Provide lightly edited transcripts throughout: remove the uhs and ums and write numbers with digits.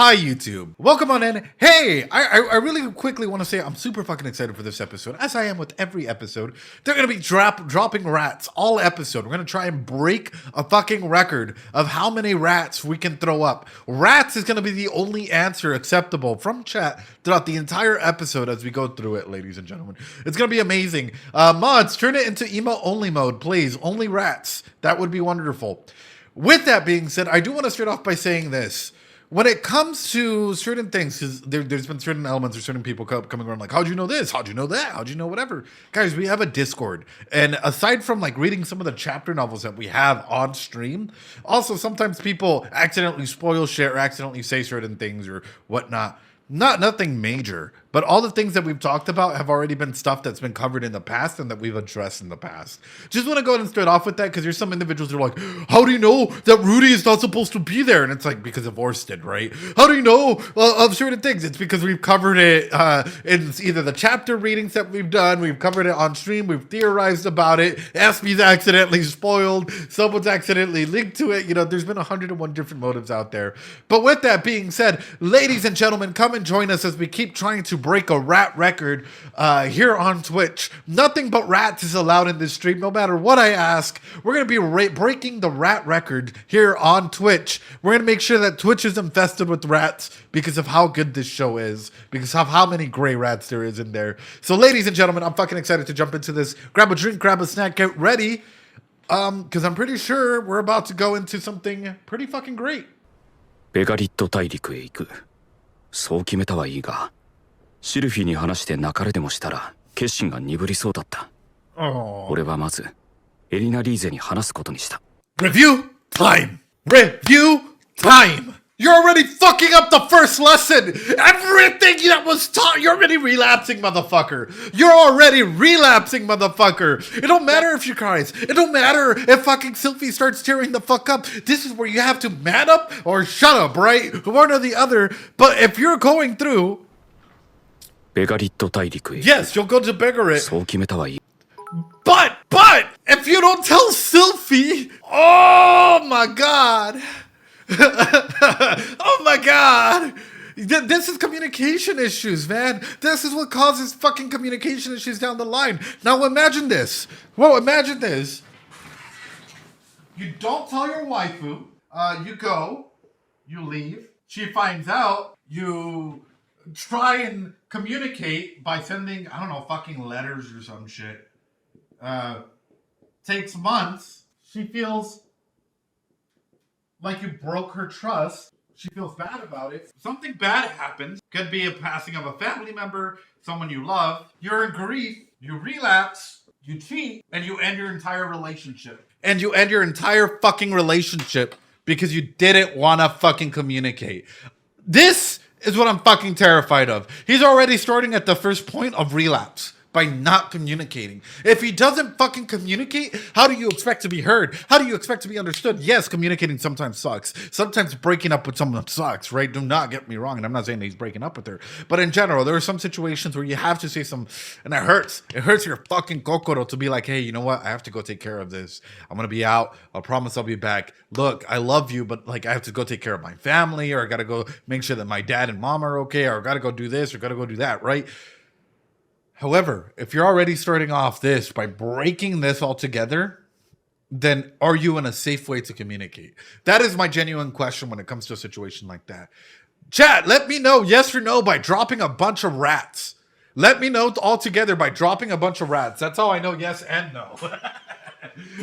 Hi, YouTube. Welcome on in. Hey, I really quickly want to say I'm super fucking excited for this episode, as I am with every episode. They're going to be dropping rats all episode. We're going to try and break a fucking record of how many rats we can throw up. Rats is going to be the only answer acceptable from chat throughout the entire episode as we go through it, ladies and gentlemen. It's going to be amazing. Mods, turn it into emo-only mode, please. Only rats. That would be wonderful. With that being said, I do want to start off by saying this. When it comes to certain things, because there's been certain elements or certain people coming around like, how'd you know this? How'd you know that? How'd you know whatever? Guys, we have a Discord. And aside from like reading some of the chapter novels that we have on stream, also sometimes people accidentally spoil shit or accidentally say certain things or whatnot. Nothing major, but all the things that we've talked about have already been stuff that's been covered in the past and that we've addressed in the past. Just want to go ahead and start off with that because there's some individuals who are like, how do you know that Rudy is not supposed to be there? And it's like, because of Orsted, right? How do you know of certain things? It's because we've covered it in either the chapter readings that we've done, we've covered it on stream, we've theorized about it, Aspie's accidentally spoiled, someone's accidentally linked to it. You know, there's been 101 different motives out there. But with that being said, ladies and gentlemen, come and join us as we keep trying to break a rat record here on Twitch. Nothing but rats is allowed in this stream, no matter what I ask. We're going to be breaking the rat record here on Twitch. We're going to make sure that Twitch is infested with rats because of how good this show is, because of how many gray rats there is in there. So ladies and gentlemen, I'm fucking excited to jump into this. Grab a drink, grab a snack, get ready, because I'm pretty sure we're about to go into something pretty fucking great. Begaritt 大陸へ行く。そう決めたはいいが、シルフィーに話して泣かれでもしたら決心が鈍りそうだった。俺はまずエリナ・リーゼに話すことにした。Review time! Review time! You're already fucking up the first lesson! Everything that was taught, you're already relapsing, motherfucker! You're already relapsing, motherfucker! It don't matter if she cries. It don't matter if fucking Sylvie starts tearing the fuck up. This is where you have to man up or shut up, right? One or the other. But if you're going through... Begaritt 大陸へ。 Yes, you'll go to Begaritt. そう決めたはいい。But, if you don't tell Sylvie... Oh my god! Oh my god! This is communication issues, man. This is what causes fucking communication issues down the line. Now imagine this. Well, imagine this. You don't tell your waifu. You go. You leave. She finds out. You try and communicate by sending, I don't know, fucking letters or some shit. Takes months. She feels like you broke her trust. She feels bad about it. Something bad happens. Could be a passing of a family member, someone you love. You're in grief. You relapse. You cheat. And you end your entire relationship. And you end your entire fucking relationship because you didn't want to fucking communicate. This is what I'm fucking terrified of. He's already starting at the first point of relapse. By not communicating. If he doesn't fucking communicate, how do you expect to be heard? How do you expect to be understood? Yes, communicating sometimes sucks. Sometimes breaking up with someone sucks, right? Do not get me wrong, and I'm not saying that he's breaking up with her. But in general, there are some situations where you have to say some, and it hurts. It hurts your fucking kokoro to be like, hey, you know what? I have to go take care of this. I'm gonna be out. I promise I'll be back. Look, I love you, but like I have to go take care of my family, or I gotta go make sure that my dad and mom are okay, or I gotta go do this, or gotta go do that, right? However, if you're already starting off this by breaking this all together, then are you in a safe way to communicate? That is my genuine question when it comes to a situation like that. Chat, let me know yes or no by dropping a bunch of rats. Let me know all together by dropping a bunch of rats. That's how I know yes and no.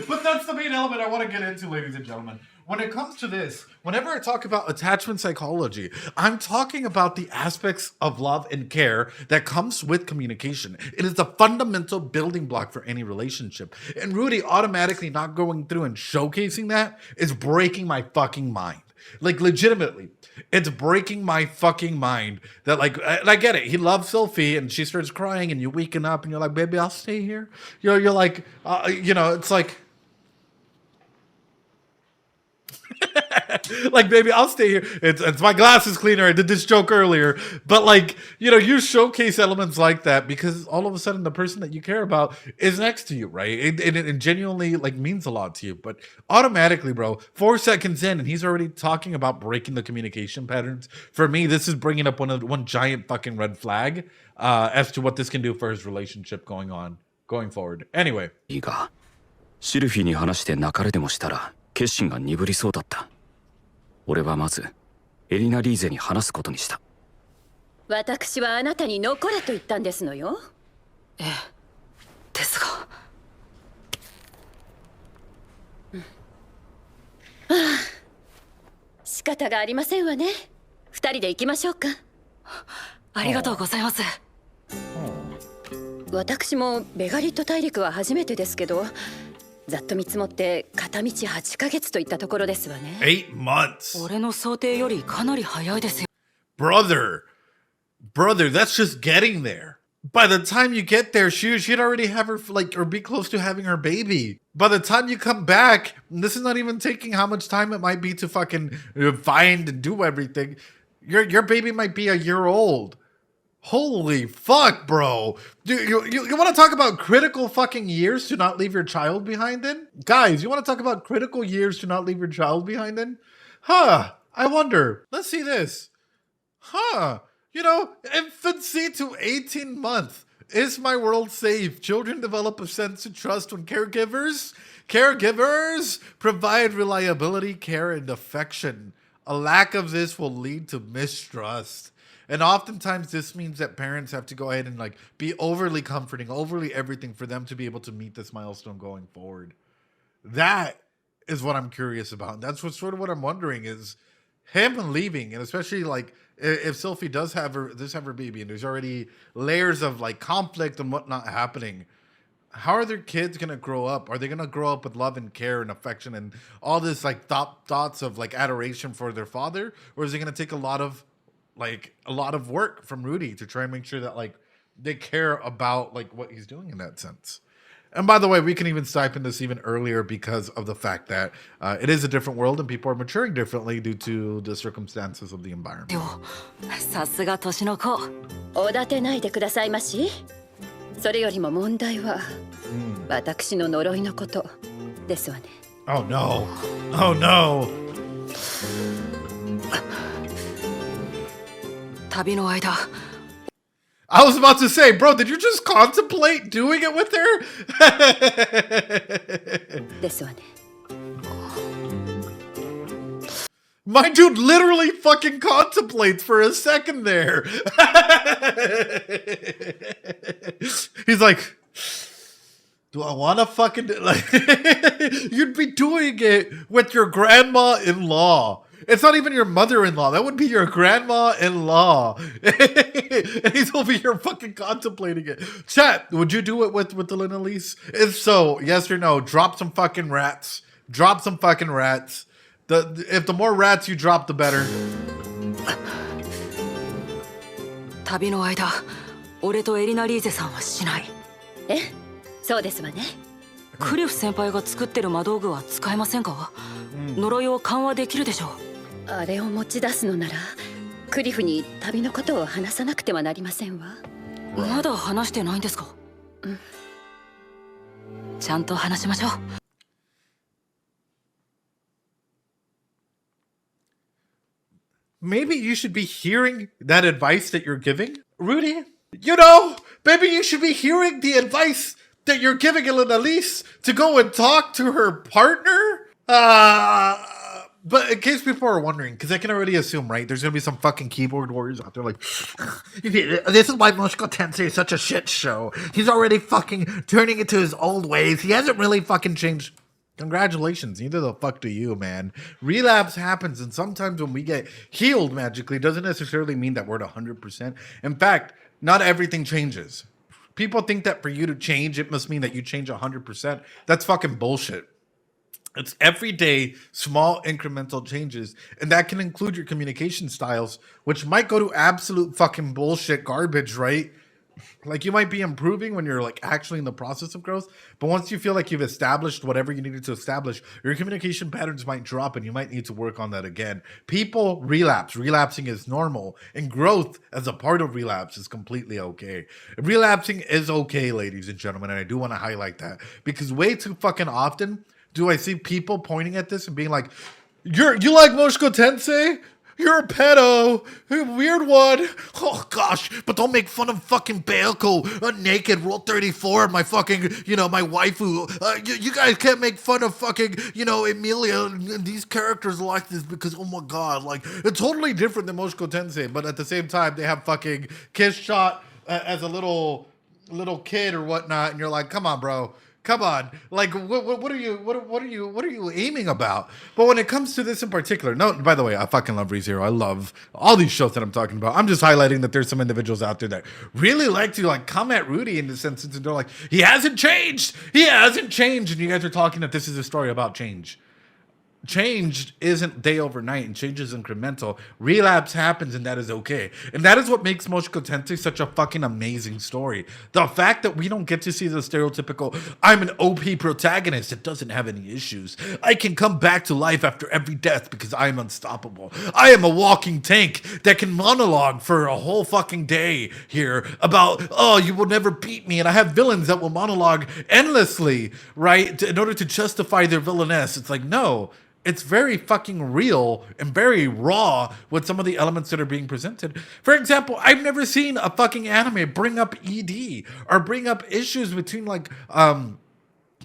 But that's the main element I want to get into, ladies and gentlemen. When it comes to this, whenever I talk about attachment psychology, I'm talking about the aspects of love and care that comes with communication. It is the fundamental building block for any relationship. And Rudy automatically not going through and showcasing that is breaking my fucking mind. Like, legitimately, it's breaking my fucking mind that, like, and I get it. He loves Sophie, and she starts crying, and you're waking up, and you're like, baby, I'll stay here. You're like, it's like... Like, baby, I'll stay here. It's my glasses cleaner. I did this joke earlier. But, like, you know, you showcase elements like that because all of a sudden the person that you care about is next to you, right? It genuinely, like, means a lot to you. But automatically, bro, 4 seconds in, and he's already talking about breaking the communication patterns. For me, this is bringing up one giant fucking red flag as to what this can do for his relationship going forward. Anyway. いいが、シルフィーに話して泣かれでもしたら決心が鈍りそうだった。俺はまずエリナ・リーゼに話すことにした。私はあなたに残れと言ったんですのよ。ええ、ですが。ああ、仕方がありませんわね。二人で行きましょうか。ありがとうございます。私もベガリット大陸は初めてですけど、ざっと見積もって片道8ヶ月といったところですわね。8 months. 俺の想定よりかなり早いですよ。Brother, that's just getting there. By the time you get there, she'd already have her, like, or be close to having her baby. By the time you come back, this is not even taking how much time it might be to fucking find and do everything. Your baby might be a year old. Holy fuck, bro. You want to talk about critical fucking years to not leave your child behind in? Guys, you want to talk about critical years to not leave your child behind in? Huh. I wonder. Let's see this. Huh. You know, infancy to 18 months. Is my world safe? Children develop a sense of trust when caregivers provide reliability, care, and affection. A lack of this will lead to mistrust. And oftentimes this means that parents have to go ahead and, like, be overly comforting, overly everything for them to be able to meet this milestone going forward. That is what I'm curious about. That's what I'm wondering is him leaving, and especially, like, if Sylphie does have her baby and there's already layers of, like, conflict and whatnot happening, how are their kids gonna grow up? Are they gonna grow up with love and care and affection and all this, like, thoughts of, like, adoration for their father? Or is it gonna take a lot of work from Rudy to try and make sure that, like, they care about, like, what he's doing in that sense? And by the way, we can even stipend this even earlier because of the fact that it is a different world and people are maturing differently due to the circumstances of the environment. さすが年の子。おだてないでくださいまし。それよりも問題は、私の呪いのことですわね。Oh no. Oh no. 旅の間。I was about to say, bro, did you just contemplate doing it with her? ですわね。My dude literally fucking contemplates for a second there. He's like, do I want to fucking like? You'd be doing it with your grandma-in-law. It's not even your mother-in-law. That would be your grandma-in-law. And he's over here fucking contemplating it. Chat, would you do it with the Linalise? If so, yes or no, drop some fucking rats. Drop some fucking rats. If the more rats you drop, the better. 旅の間、俺とエリナ・リーゼさんはしない。え、そうですわね。クリフ先輩が作ってる魔道具は使えませんか？呪いを緩和できるでしょう。あれを持ち出すのなら、クリフに旅のことを話さなくてはなりませんわ。まだ話してないんですか？うん。ちゃんと話しましょう。Maybe you should be hearing that advice that you're giving, Rudy. You know, maybe you should be hearing the advice that you're giving Elise to go and talk to her partner. But in case people are wondering, because I can already assume, right, there's going to be some fucking keyboard warriors out there like, this is why Mushoku Tensei is such a shit show. He's already fucking turning it to his old ways. He hasn't really fucking changed. Congratulations, neither the fuck do you, man. Relapse happens, and sometimes when we get healed magically, doesn't necessarily mean that we're at 100%. In fact, not everything changes. People think that for you to change, it must mean that you change 100%. That's fucking bullshit. It's everyday, small, incremental changes, and that can include your communication styles, which might go to absolute fucking bullshit garbage, right? Like you might be improving when you're like actually in the process of growth, but once you feel like you've established whatever you needed to establish, your communication patterns might drop and you might need to work on that again. People relapse. Relapsing is normal, and growth as a part of relapse is completely okay. Relapsing is okay, ladies and gentlemen, and I do want to highlight that because way too fucking often do I see people pointing at this and being like, you like Mushoku Tensei? You're a pedo. You're a weird one. Oh, gosh. But don't make fun of fucking Baoko, naked, Rule 34, my fucking, my waifu. You guys can't make fun of fucking, Emilia and these characters like this because, oh my God, like, it's totally different than Mushoku Tensei. But at the same time, they have fucking kiss shot as a little kid or whatnot. And you're like, come on, bro. Come on, like what are you aiming about? But when it comes to this in particular, no. By the way, I fucking love ReZero. I love all these shows that I'm talking about. I'm just highlighting that there's some individuals out there that really like to like come at Rudy in the sense that they're like, he hasn't changed, and you guys are talking that this is a story about change. Change isn't day overnight, and change is incremental. Relapse happens, and that is okay. And that is what makes Mushoku Tensei such a fucking amazing story. The fact that we don't get to see the stereotypical, I'm an OP protagonist that doesn't have any issues. I can come back to life after every death because I am unstoppable. I am a walking tank that can monologue for a whole fucking day here about, oh, you will never beat me. And I have villains that will monologue endlessly, right? In order to justify their villainess. It's like, no. It's very fucking real and very raw with some of the elements that are being presented. For example, I've never seen a fucking anime bring up ED or bring up issues between like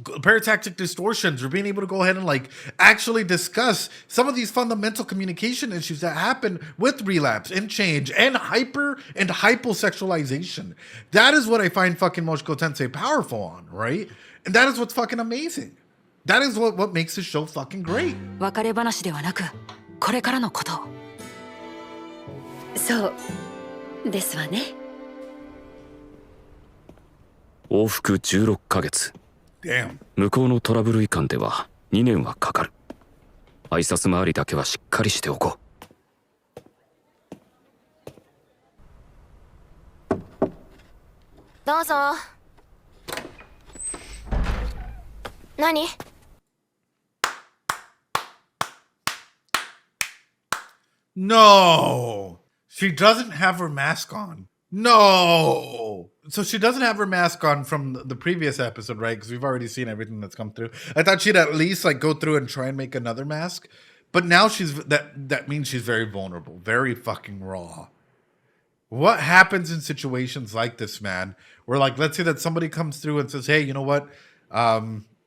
paratactic distortions or being able to go ahead and like actually discuss some of these fundamental communication issues that happen with relapse and change and hyposexualization. That is what I find fucking Mushoku Tensei powerful on, right? And that is what's fucking amazing. That is what makes the show fucking great. 別れ話ではなく、これからのこと。そうですわね。往復16ヶ月。Damn. 向こうのトラブル以下では2年はかかる。挨拶回りだけはしっかりしておこう。どうぞ。何？ No, she doesn't have her mask on. No. So she doesn't have her mask on from the previous episode, right? Because we've already seen everything that's come through. I thought she'd at least like go through and try and make another mask. But now that means she's very vulnerable, very fucking raw. What happens in situations like this, man? Where like, let's say that somebody comes through and says, hey, you know what?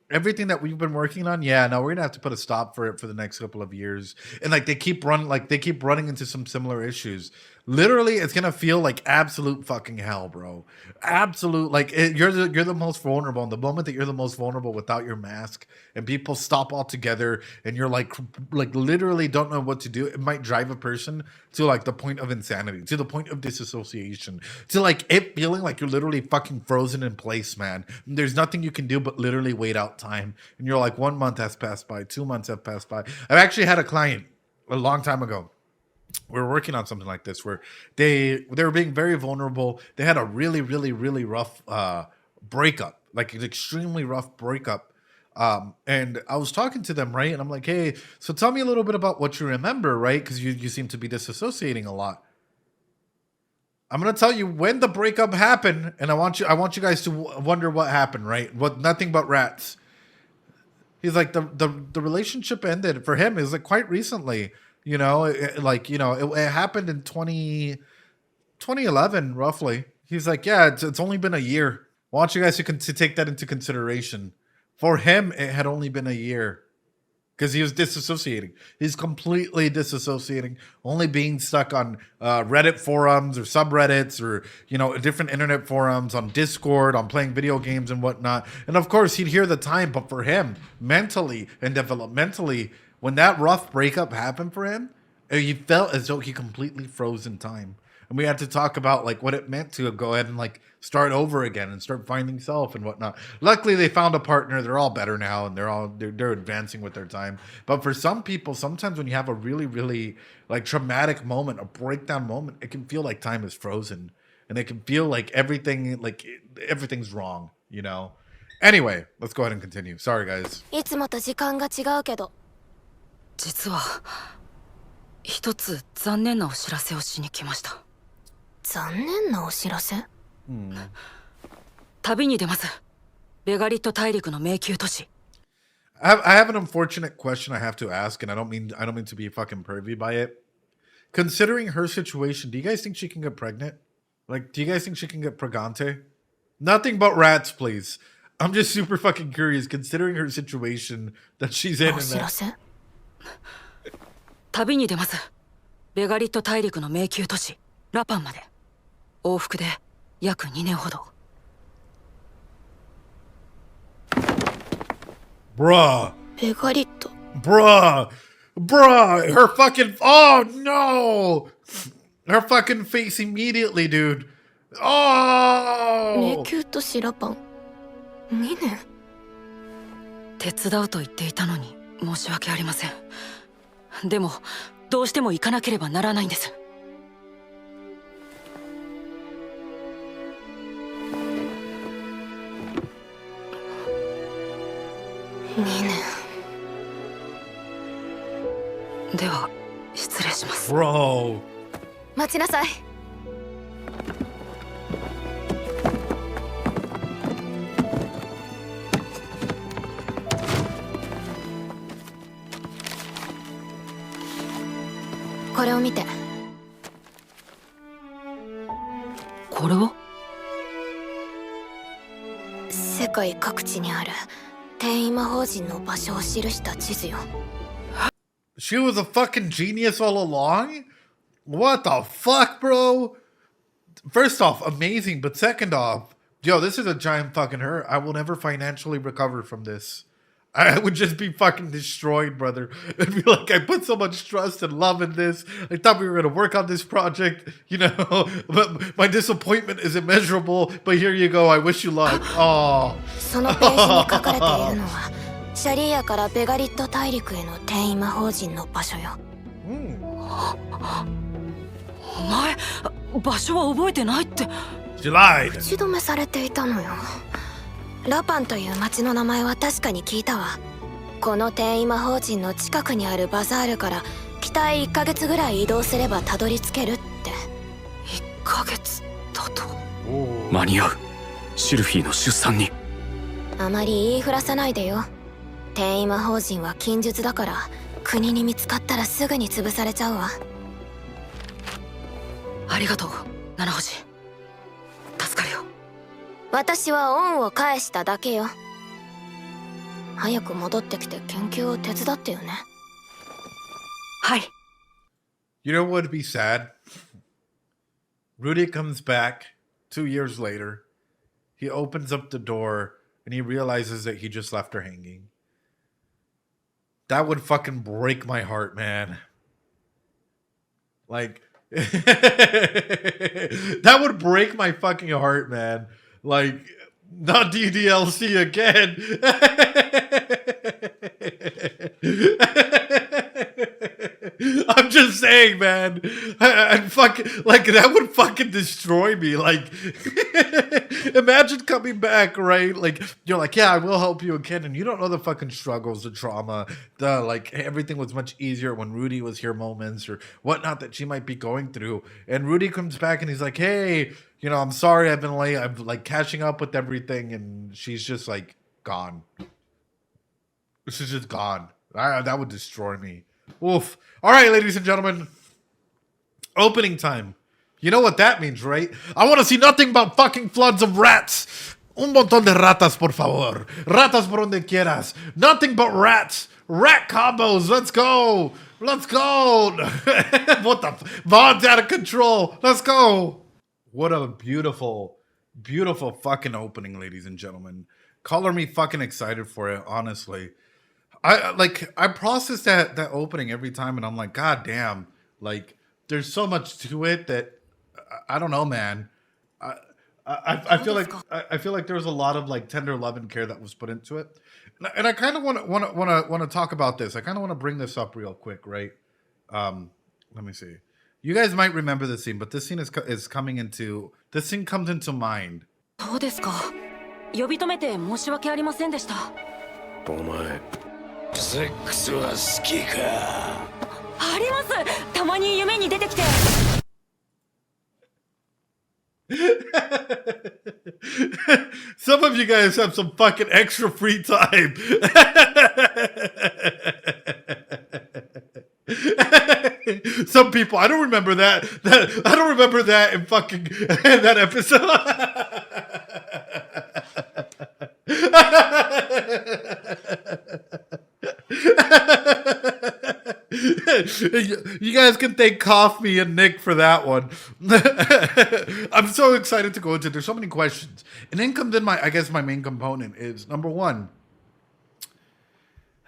Everything that we've been working on, we're gonna have to put a stop for it for the next couple of years. And like they keep running into some similar issues. Literally, it's gonna feel like absolute fucking hell, bro. Absolute, like you're the most vulnerable. And the moment that you're the most vulnerable without your mask, and people stop altogether, and you're like literally don't know what to do, it might drive a person to like the point of insanity, to the point of disassociation, to like it feeling like you're literally fucking frozen in place, man. And there's nothing you can do but literally wait out time. And you're like, 1 month has passed by, 2 months have passed by. I've actually had a client a long time ago. We were working on something like this where they were being very vulnerable. They had a really, really, really rough breakup, like an extremely rough breakup. And I was talking to them, right? And I'm like, hey, so tell me a little bit about what you remember, right? Because you seem to be disassociating a lot. I'm gonna tell you when the breakup happened, and I want you guys to wonder what happened, right? What nothing but rats. He's like the relationship ended for him. It was like quite recently. You know, it happened in 2011, roughly. He's like, yeah, it's only been a year. I want you guys to take that into consideration. For him, it had only been a year because he was disassociating. He's completely disassociating, only being stuck on Reddit forums or subreddits or, different internet forums, on Discord, on playing video games and whatnot. And of course, he'd hear the time, but for him, mentally and developmentally, when that rough breakup happened for him, he felt as though he completely froze in time. And we had to talk about like what it meant to go ahead and like start over again and start finding self and whatnot. Luckily, they found a partner. They're all better now, and they're advancing with their time. But for some people, sometimes when you have a really, really like traumatic moment, a breakdown moment, it can feel like time is frozen. and they can feel like everything's wrong, you know. Anyway, let's go ahead and continue. Sorry, guys. いつもと時間が違うけど。実は一つ残念なお知らせをしに来ました。残念なお知らせ？旅に出ます。ベガリット大陸の迷宮都市。I have an unfortunate question I have to ask, and I don't mean to be fucking pervy by it. Considering her situation, do you guys think she can get pregnant? Like, do you guys think she can get pregante? Nothing but rats, please. I'm just super fucking curious, considering her situation that she's in. お知らせ？旅に出ます。ベガリット大陸の迷宮都市ラパンまで。往復で約2年ほど。Bruh. ベガリット。Bruh. Her fucking... Oh, no. Her fucking face immediately, dude. Oh. 迷宮都市ラパン。2年？手伝うと言っていたのに申し訳ありません。でもどうしても行かなければならないんです。2年。では失礼します。Bro. 待ちなさい。これを見て。これは？世界各地にある転移魔法陣の場所を記した地図よ。She was a fucking genius all along? What the fuck, bro? First off, amazing, but second off, yo, this is a giant fucking hurt. I will never financially recover from this. I would just be fucking destroyed, brother. It'd be like, I put so much trust and love in this. I thought we were going to work on this project, you know, but my disappointment is immeasurable. But here you go. I wish you luck. Oh. そのページに書かれているのは、シャリーアからベガリット大陸への転移魔法陣の場所よ。お前、場所は覚えてないって。She lied. 口止めされていたのよ。ラパンという町の名前は確かに聞いたわ。この転移魔法陣の近くにあるバザールから北へ1ヶ月ぐらい移動すればたどり着けるって。1ヶ月だと間に合う。シルフィーの出産に。あまり言いふらさないでよ。転移魔法陣は禁術だから国に見つかったらすぐに潰されちゃうわ。ありがとう、七星。助かるよ。私は恩を返しただけよ。早く戻ってきて研究を手伝ってよね。はい。You know what would be sad? Rudy comes back 2 years later. He opens up the door and he realizes that he just left her hanging. That would fucking break my heart, man. Like, that would break my fucking heart, man. Like, not DDLC again. I'm just saying, man. And fuck, like, that would fucking destroy me. Like, imagine coming back, right? Like, you're like, yeah, I will help you again. And you don't know the fucking struggles, the trauma, the, like, everything was much easier when Rudy was here moments or whatnot that she might be going through. And Rudy comes back and he's like, hey, you know, I'm sorry I've been late. I'm, like, catching up with everything. And she's just, like, gone. She's just gone. That would destroy me. Oof. All right, ladies and gentlemen. Opening time. You know what that means, right? I want to see nothing but fucking floods of rats. Un montón de ratas, por favor. Ratas por donde quieras. Nothing but rats. Rat combos. Let's go. Let's go. What the? Vods out of control. Let's go. What a beautiful, beautiful fucking opening, ladies and gentlemen. Color me fucking excited for it, honestly. I process that opening every time and I'm like, God damn, like there's so much to it that I don't know, man. I feel like there was a lot of like tender love and care that was put into it. And I kind of want to talk about this. I kind of want to bring this up real quick, right? Let me see. You guys might remember this scene, but this scene is coming into... This scene comes into mind. そうですか。呼び止めて申し訳ありませんでした。お前、セックスは好きか？あります。たまに夢に出てきて。Some of you guys have some fucking extra free time. Some people, I don't remember that. I don't remember that in fucking that episode. You guys can thank Coffee and Nick for that one. I'm so excited to go into. There's so many questions, and then comes in my main component is number one.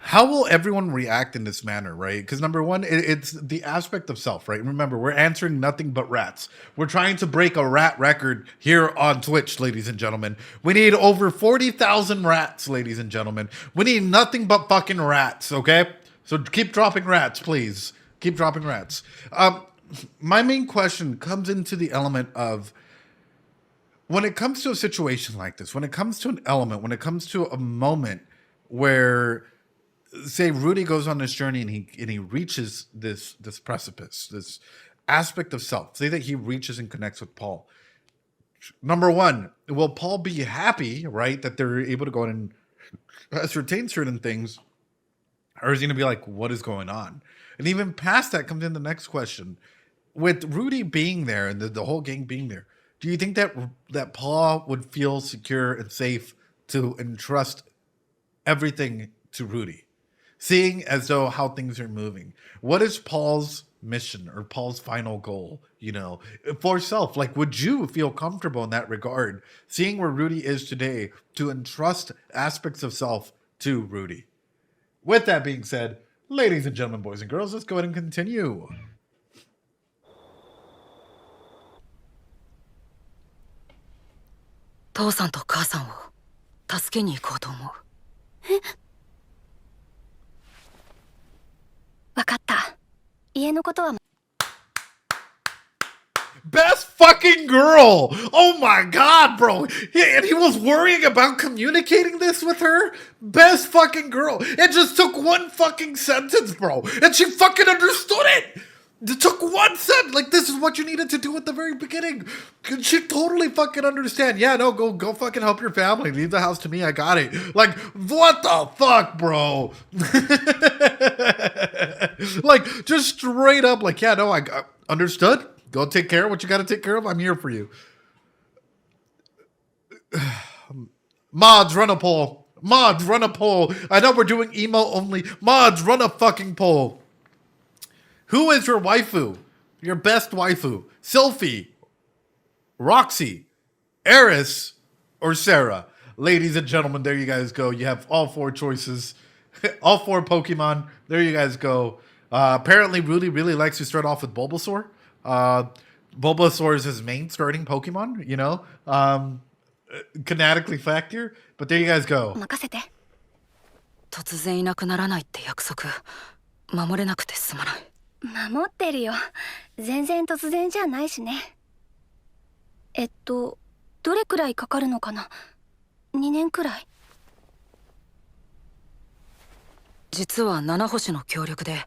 How will everyone react in this manner, right? Because number one, it's the aspect of self, right? Remember, we're answering nothing but rats. We're trying to break a rat record here on Twitch, ladies and gentlemen. We need over 40,000 rats, ladies and gentlemen. We need nothing but fucking rats, okay? So keep dropping rats, please. Keep dropping rats. My main question comes into the element of, when it comes to a situation like this, when it comes to an element, when it comes to a moment where, say, Rudy goes on this journey and he reaches this precipice, this aspect of self. Say that he reaches and connects with Paul. Number one, will Paul be happy, right, that they're able to go in and ascertain certain things? Or is he going to be like, what is going on? And even past that comes in the next question. With Rudy being there and the whole gang being there, do you think that Paul would feel secure and safe to entrust everything to Rudy? Seeing as though how things are moving. What is Paul's mission or Paul's final goal, for self? Like, would you feel comfortable in that regard, seeing where Rudy is today, to entrust aspects of self to Rudy? With that being said, ladies and gentlemen, boys and girls, let's go ahead and continue. Best fucking girl! Oh my god, bro! And he was worrying about communicating this with her? Best fucking girl! It just took one fucking sentence, bro! And she fucking understood it! It took one sentence! Like, this is what you needed to do at the very beginning! She totally fucking understand. Yeah, no, go fucking help your family. Leave the house to me, I got it. Like, what the fuck, bro? Like, just straight up, like, yeah, no, I understood. Go take care of what you got to take care of. I'm here for you. Mods, run a poll. Mods, run a poll. I know we're doing emo only. Mods, run a fucking poll. Who is your waifu? Your best waifu? Sylphie, Roxy, Eris, or Sarah? Ladies and gentlemen, there you guys go. You have all four choices. All four Pokemon. There you guys go. Apparently, Rudy really likes to start off with Bulbasaur. Bulbasaur is his main starting Pokemon, kinetically factor. But there you guys go. 突然いなくならないって約束守れなくてすまない。守ってるよ。全然突然じゃないしね。どれくらいかかるのかな。2年くらい。実は七星の協力で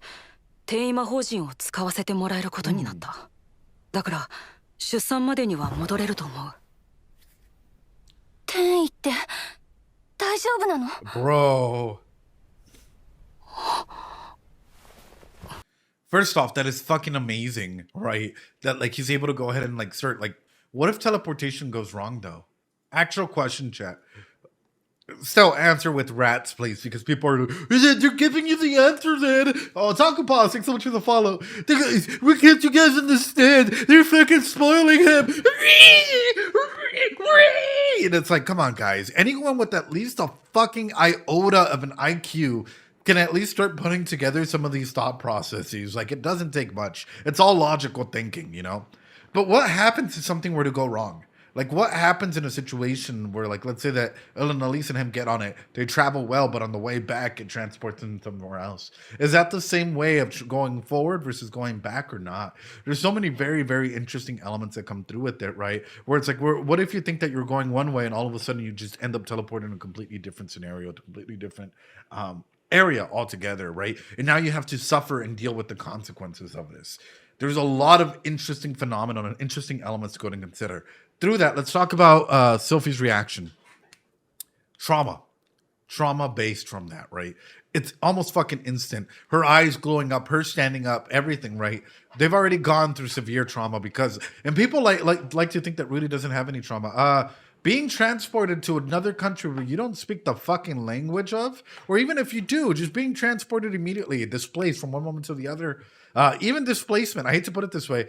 転移魔法陣を使わせてもらえることになった。だから出産までには戻れると思う。転移って大丈夫なの？ Bro. First off, that is fucking amazing, right? That like he's able to go ahead and like start like, what if teleportation goes wrong though? Actual question, chat. Still answer with rats, please, because people are they're giving you the answer then. Oh, Takupa, thanks so much for the follow. We can't you guys understand? They're fucking spoiling him. And it's like, come on, guys. Anyone with at least a fucking iota of an IQ can at least start putting together some of these thought processes. Like, it doesn't take much. It's all logical thinking, But what happens if something were to go wrong? Like, what happens in a situation where, like, let's say that Elise and him get on it, they travel well, but on the way back, it transports them somewhere else. Is that the same way of going forward versus going back or not? There's so many very, very interesting elements that come through with it, right? Where it's like, what if you think that you're going one way and all of a sudden you just end up teleporting in a completely different scenario, a completely different area altogether, right? And now you have to suffer and deal with the consequences of this. There's a lot of interesting phenomenon and interesting elements to go and consider. Through that, let's talk about Sophie's reaction. Trauma based from that, right? It's almost fucking instant. Her eyes glowing up, her standing up, everything, right? They've already gone through severe trauma because, and people like to think that Rudy doesn't have any trauma. Being transported to another country where you don't speak the fucking language of, or even if you do, just being transported immediately, displaced from one moment to the other. Even displacement, I hate to put it this way,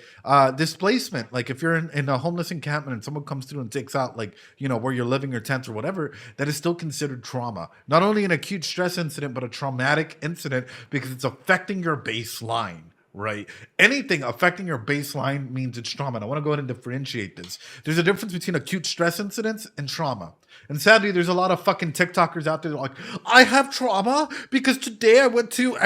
displacement, like if you're in a homeless encampment and someone comes through and takes out, like, you know, where you're living or tent or whatever, that is still considered trauma. Not only an acute stress incident, but a traumatic incident because it's affecting your baseline. Right? Anything affecting your baseline means it's trauma. And I want to go ahead and differentiate this. There's a difference between acute stress incidents and trauma. And sadly, there's a lot of fucking TikTokers out there that are like, I have trauma because today I went to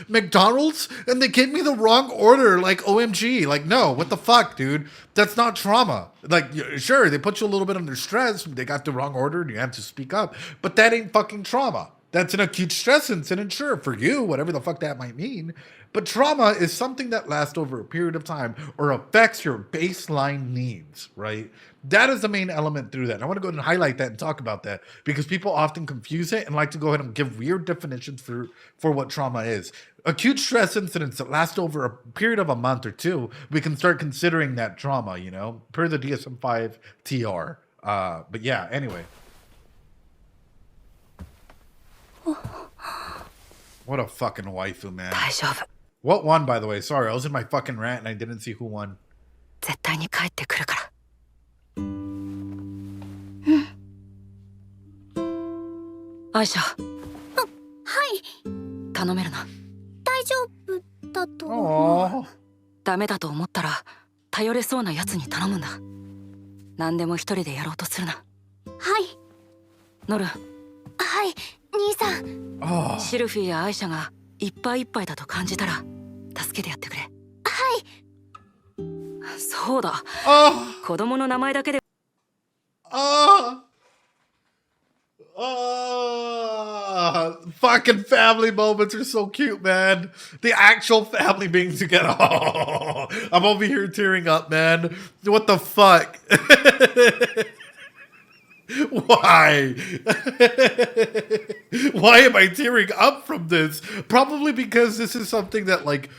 McDonald's and they gave me the wrong order. Like, OMG. Like, no, what the fuck, dude? That's not trauma. Like, sure, they put you a little bit under stress. They got the wrong order and you have to speak up. But that ain't fucking trauma. That's an acute stress incident, sure, for you, whatever the fuck that might mean. But trauma is something that lasts over a period of time or affects your baseline needs, right? That is the main element through that. And I want to go ahead and highlight that and talk about that because people often confuse it and like to go ahead and give weird definitions for what trauma is. Acute stress incidents that last over a period of a month or two, we can start considering that trauma, you know, per the DSM-5 TR. But yeah, anyway. What a fucking waifu, man. What won, by the way? Sorry, I was in my fucking rant and I didn't see who won. 絶対に帰ってくるから。アイシャ。はい。頼めるな。大丈夫だと。ダメだと思ったら頼れそうなやつに頼むんだ。何でも一人でやろうとするな。はい。ノル。はい。兄さん、シルフィーやアイシャがいっぱいいっぱいだと感じたら助けてやってくれ。はい。そうだ。子供の名前だけで。Fucking family moments are so cute, man. The actual family being together. Oh, I'm over here tearing up, man. What the fuck? Why? Why am I tearing up from this? Probably because this is something that, like,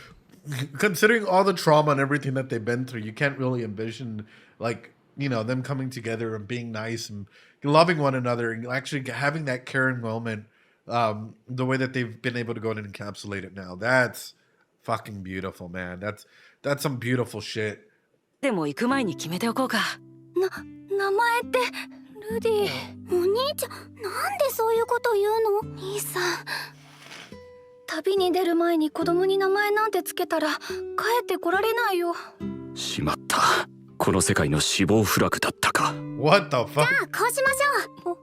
considering all the trauma and everything that they've been through, you can't really envision, like, you know, them coming together and being nice and loving one another and actually having that caring moment, the way that they've been able to go and encapsulate it now. That's fucking beautiful, man. That's some beautiful shit. でも行く前に決めておこうか。名前ってルディ。お兄ちゃん、なんでそういうこと言うの？兄さん。旅に出る前に子供に名前なんてつけたら帰ってこられないよ。しまった。この世界の死亡フラグだったか。What the fuck? じゃあこうしましょう。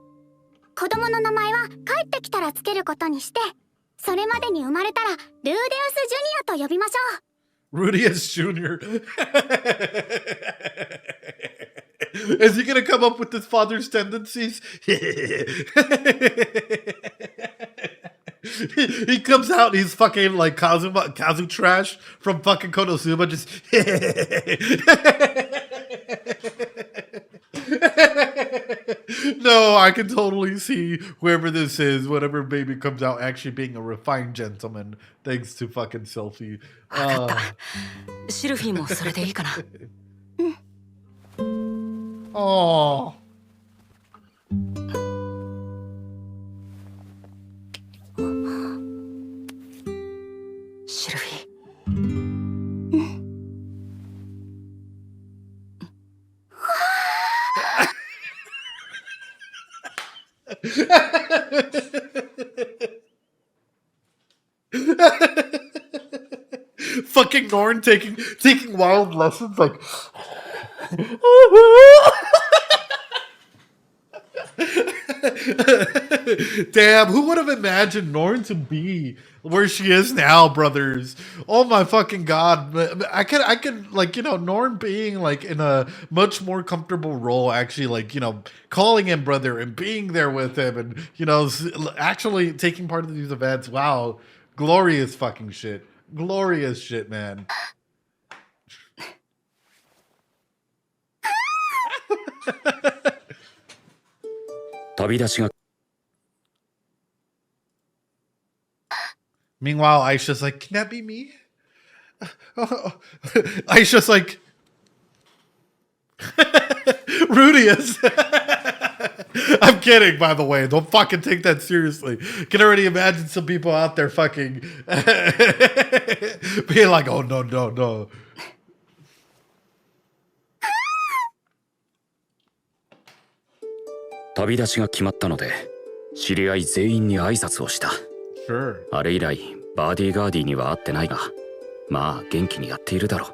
子供の名前は帰ってきたらつけることにして、それまでに生まれたらルーデウス・ジュニアと呼びましょう。Rudius Jr. Is he gonna come up with his father's tendencies? He comes out and he's fucking like Kazu Trash from fucking Konosuba, just No, I can totally see whoever this is, whatever baby comes out, actually being a refined gentleman, thanks to fucking Selfie. わかった。シルフィーもそれでいいかな。Oh. Sylvie. Fucking Norn taking wild lessons like Damn, who would have imagined Norn to be where she is now, brothers? Oh my fucking god. I could like, you know, Norn being like in a much more comfortable role, actually, like, you know, calling him brother and being there with him and, you know, actually taking part in these events. Wow. Glorious fucking shit. Glorious shit, man. Meanwhile, Aisha's like, can that be me? Aisha's like, Rudius. I'm kidding, by the way. Don't fucking take that seriously. Can already imagine some people out there fucking being like, oh, no, no, no. Sure. あれ以来バーディーガーディには会ってないが、まあ元気にやっているだろう。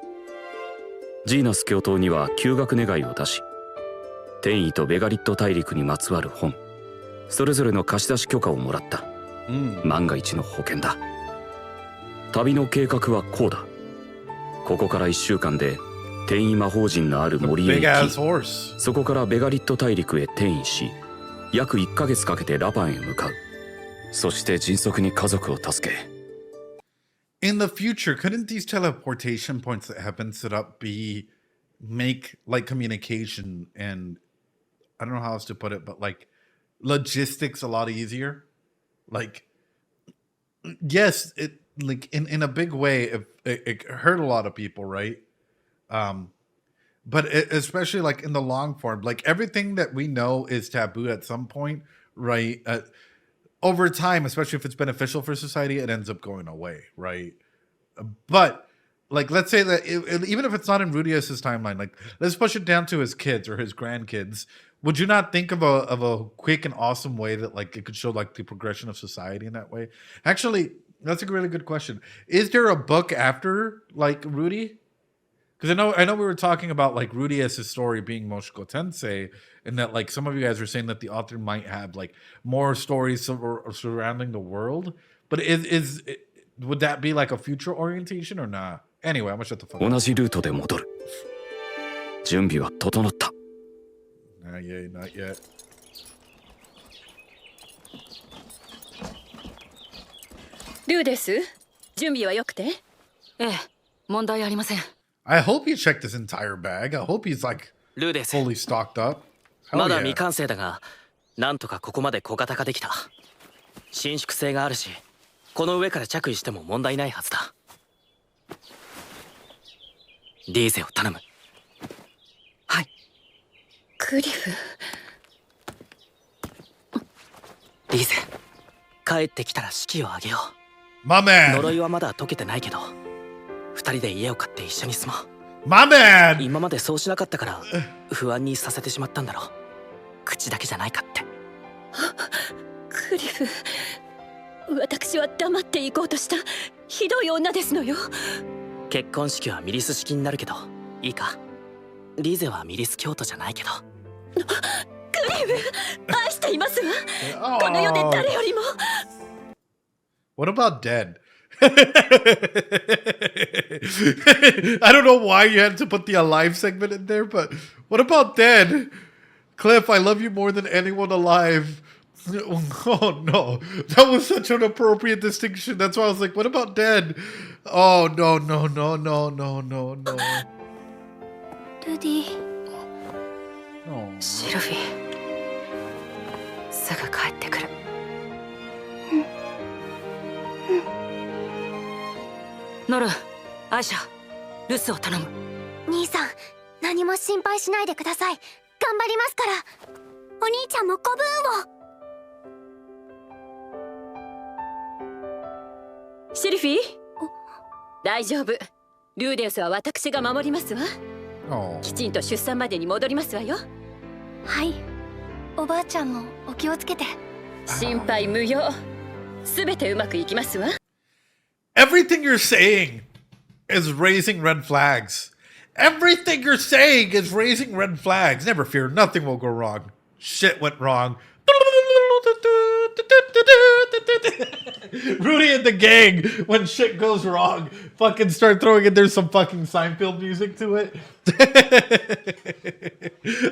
ジーナス教頭には休学願いを出し、天意とベガリット大陸にまつわる本、それぞれの貸し出し許可をもらった。万が一の保険だ。旅の計画はこうだ。ここから1週間で天意魔法陣のある森へ行き、そこからベガリット大陸へ転移し、約1ヶ月かけてラパンへ向かう。そして迅速に家族を助け。In the future, couldn't these teleportation points that have been set up make like communication and I don't know how else to put it, but like logistics a lot easier? Like, yes, it like in a big way, it hurt a lot of people, right? But especially like in the long form, like everything that we know is taboo at some point, right? Over time, especially if it's beneficial for society, it ends up going away, right? But like, let's say that even if it's not in Rudius's timeline, like let's push it down to his kids or his grandkids. Would you not think of a quick and awesome way that like it could show like the progression of society in that way? Actually, that's a really good question. Is there a book after like Rudy? Because I know we were talking about like Rudius's story being Mushoku Tensei, and that like some of you guys were saying that the author might have like more stories surrounding the world. But would that be like a future orientation or not? Anyway, I'm gonna shut the fuck up. 同じルートで戻る。準備は整った。Not yet, not yet. ルーです。準備は良くて？ええ、問題ありません。I hope he checked his entire bag. I hope he's like fully stocked up. まだ未完成だが、なんとかここまで小型化できた。伸縮性があるし、この上から着衣しても問題ないはずだ。ディーゼを頼む。はい。クリフ。ディーゼ、帰ってきたら式を挙げよう。My man. 呪いはまだ解けてないけど、二人で家を買って一緒に住もう。My man. 今までそうしなかったから不安にさせてしまったんだろう。口だけじゃないかって。クリフ、私は黙っていこうとしたひどい女ですのよ。結婚式はミリス式になるけどいいか。リーゼはミリス教徒じゃないけど。クリフ、愛していますわ。この世で誰よりも。What about dead? I don't know why you had to put the alive segment in there, but what about dead? Cliff, I love you more than anyone alive. Oh no, that was such an appropriate distinction. That's why I was like, what about dead? Oh no, no, no, no, no, no, no. ルディ。シルフィー、すぐ帰ってくる。ノルン、アイシャ、留守を頼む。兄さん、何も心配しないでください。頑張りますから。お兄ちゃんもご分を。シルフィー、大丈夫。ルーデウスは私が守りますわ。きちんと出産までに戻りますわよ。はい。おばあちゃんもお気をつけて。心配無用。すべてうまくいきますわ。Everything you're saying is raising red flags. Everything you're saying is raising red flags. Never fear, nothing will go wrong. Shit went wrong. Rudy and the gang, when shit goes wrong, fucking start throwing in there's some fucking Seinfeld music to it.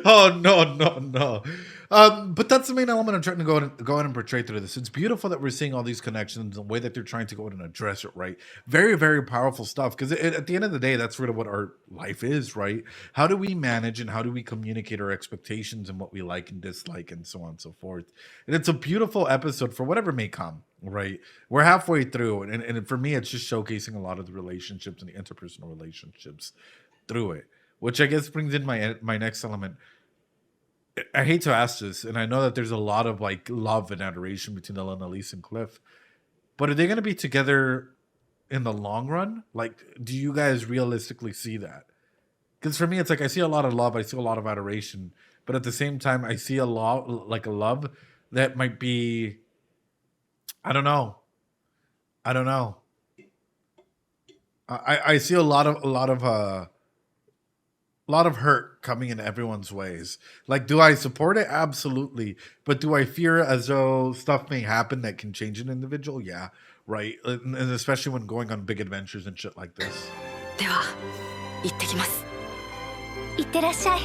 Oh no. But that's the main element I'm trying to go in and portray through this. It's beautiful that we're seeing all these connections, the way that they're trying to go in and address it, right? Very, very powerful stuff. Because at the end of the day, that's sort of what our life is, right? How do we manage and how do we communicate our expectations and what we like and dislike and so on and so forth? And it's a beautiful episode for whatever may come, right? We're halfway through, and for me, it's just showcasing a lot of the relationships and the interpersonal relationships through it, which I guess brings in my next element. I hate to ask this, and I know that there's a lot of like love and adoration between Ellen, Elise, and Cliff, but are they going to be together in the long run? Like, do you guys realistically see that? Because for me, it's like I see a lot of love, I see a lot of adoration, but at the same time, I see a love that might be, I don't know. I see a lot of hurt coming in everyone's ways. Like, do I support it? Absolutely. But do I fear as though stuff may happen that can change an individual? Yeah, right. And especially when going on big adventures and shit like this. では行ってきます。いってらっしゃい。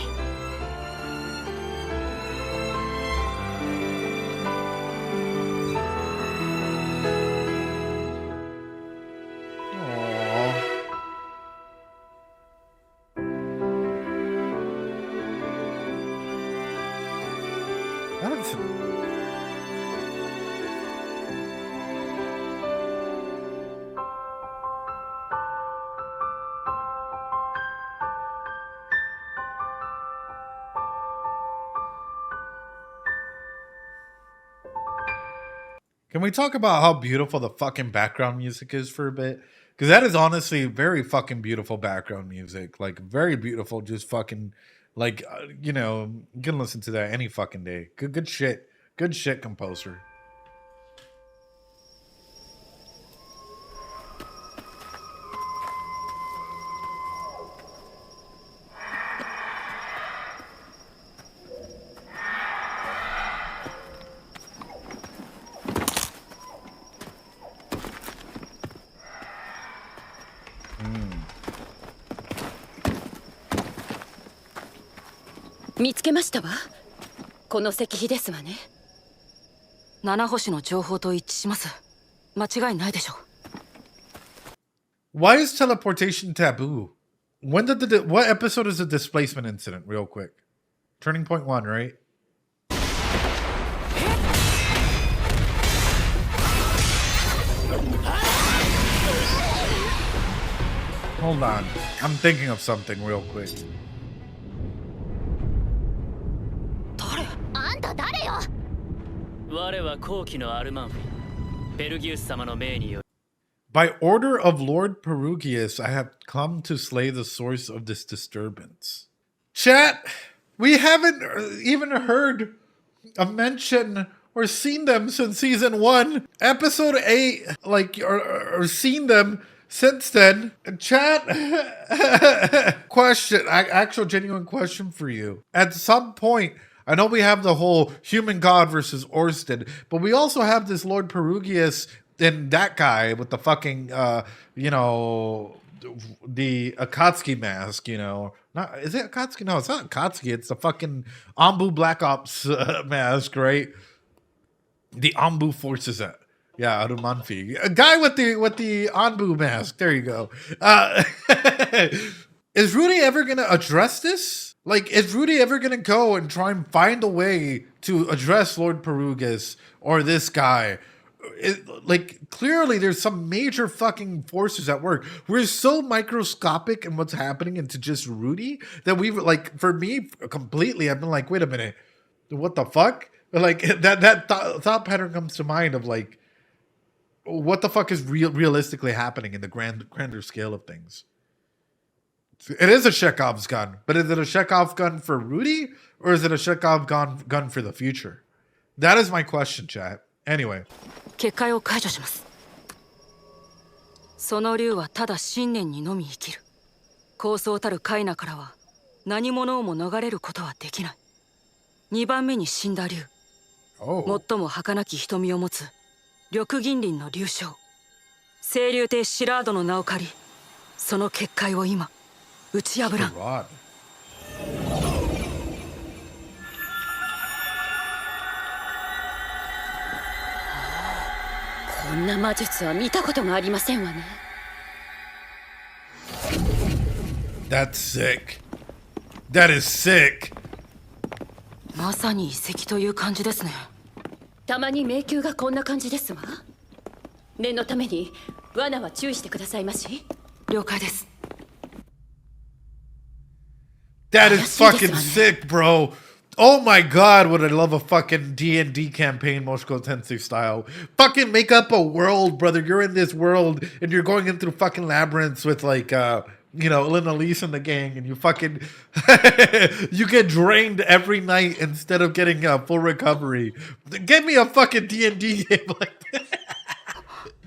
Can we talk about how beautiful the fucking background music is for a bit? Because that is honestly very fucking beautiful background music. Like, very beautiful, just fucking, like, you can listen to that any fucking day. Good shit. Good shit, composer. Mm. 見つけましたわ。この石碑ですわね。七星の情報と一致します。間違いないでしょう。 Why is teleportation taboo? When did what episode is the displacement incident? Real quick. Turning point 1, right? Hold on. I'm thinking of something real quick. 誰？あんた誰よ？我は後期のアルマンフィ、ベルギウス様の命により。 By order of Lord Perugius, I have come to slay the source of this disturbance. Chat, we haven't even heard a mention or seen them since season 1. Episode 8, like, or seen them since then. Chat, question, actual genuine question for you. At some point, I know we have the whole human god versus Orsted, but we also have this Lord Perugius and that guy with the fucking, the Akatsuki mask, Not, is it Akatsuki? No, it's not Akatsuki. It's the fucking Anbu Black Ops mask, right? The Anbu forces it. Yeah, Arumanfi. A guy with the Anbu mask. There you go. Is Rudy ever going to address this? Like, is Rudy ever going to go and try and find a way to address Lord Perugius or this guy? Clearly there's some major fucking forces at work. We're so microscopic in what's happening into just Rudy that we've, like, for me, completely, I've been like, wait a minute, what the fuck? Like, that thought pattern comes to mind of, like, what the fuck is realistically happening in the grander scale of things? It is a Chekhov's gun, but is it a Chekhov gun for Rudy, or is it a Chekhov gun for the future? That is my question, chat. Anyway. 結界を解除します。その竜はただ信念にのみ生きる。高層たるカイナからは何者をも逃れることはできない。2番目に死んだ竜、最も儚き瞳を持つ緑銀鱗の竜将、清流帝シラードの名を借り、その結界を今打ち破らん。こんな魔術は見たことがありませんわね。That's sick. That is sick. まさに遺跡という感じですね。たまに迷宮がこんな感じですわ。念のために罠は注意してくださいまし。了解です。That is fucking sick, bro. Oh my god, would I love a fucking D&D campaign, Mushoku Tensei style. Fucking make up a world, brother. You're in this world, and you're going in through fucking labyrinths with, like, you know, Elise and the gang, and you fucking... you get drained every night instead of getting a full recovery. Give me a fucking D&D game like that.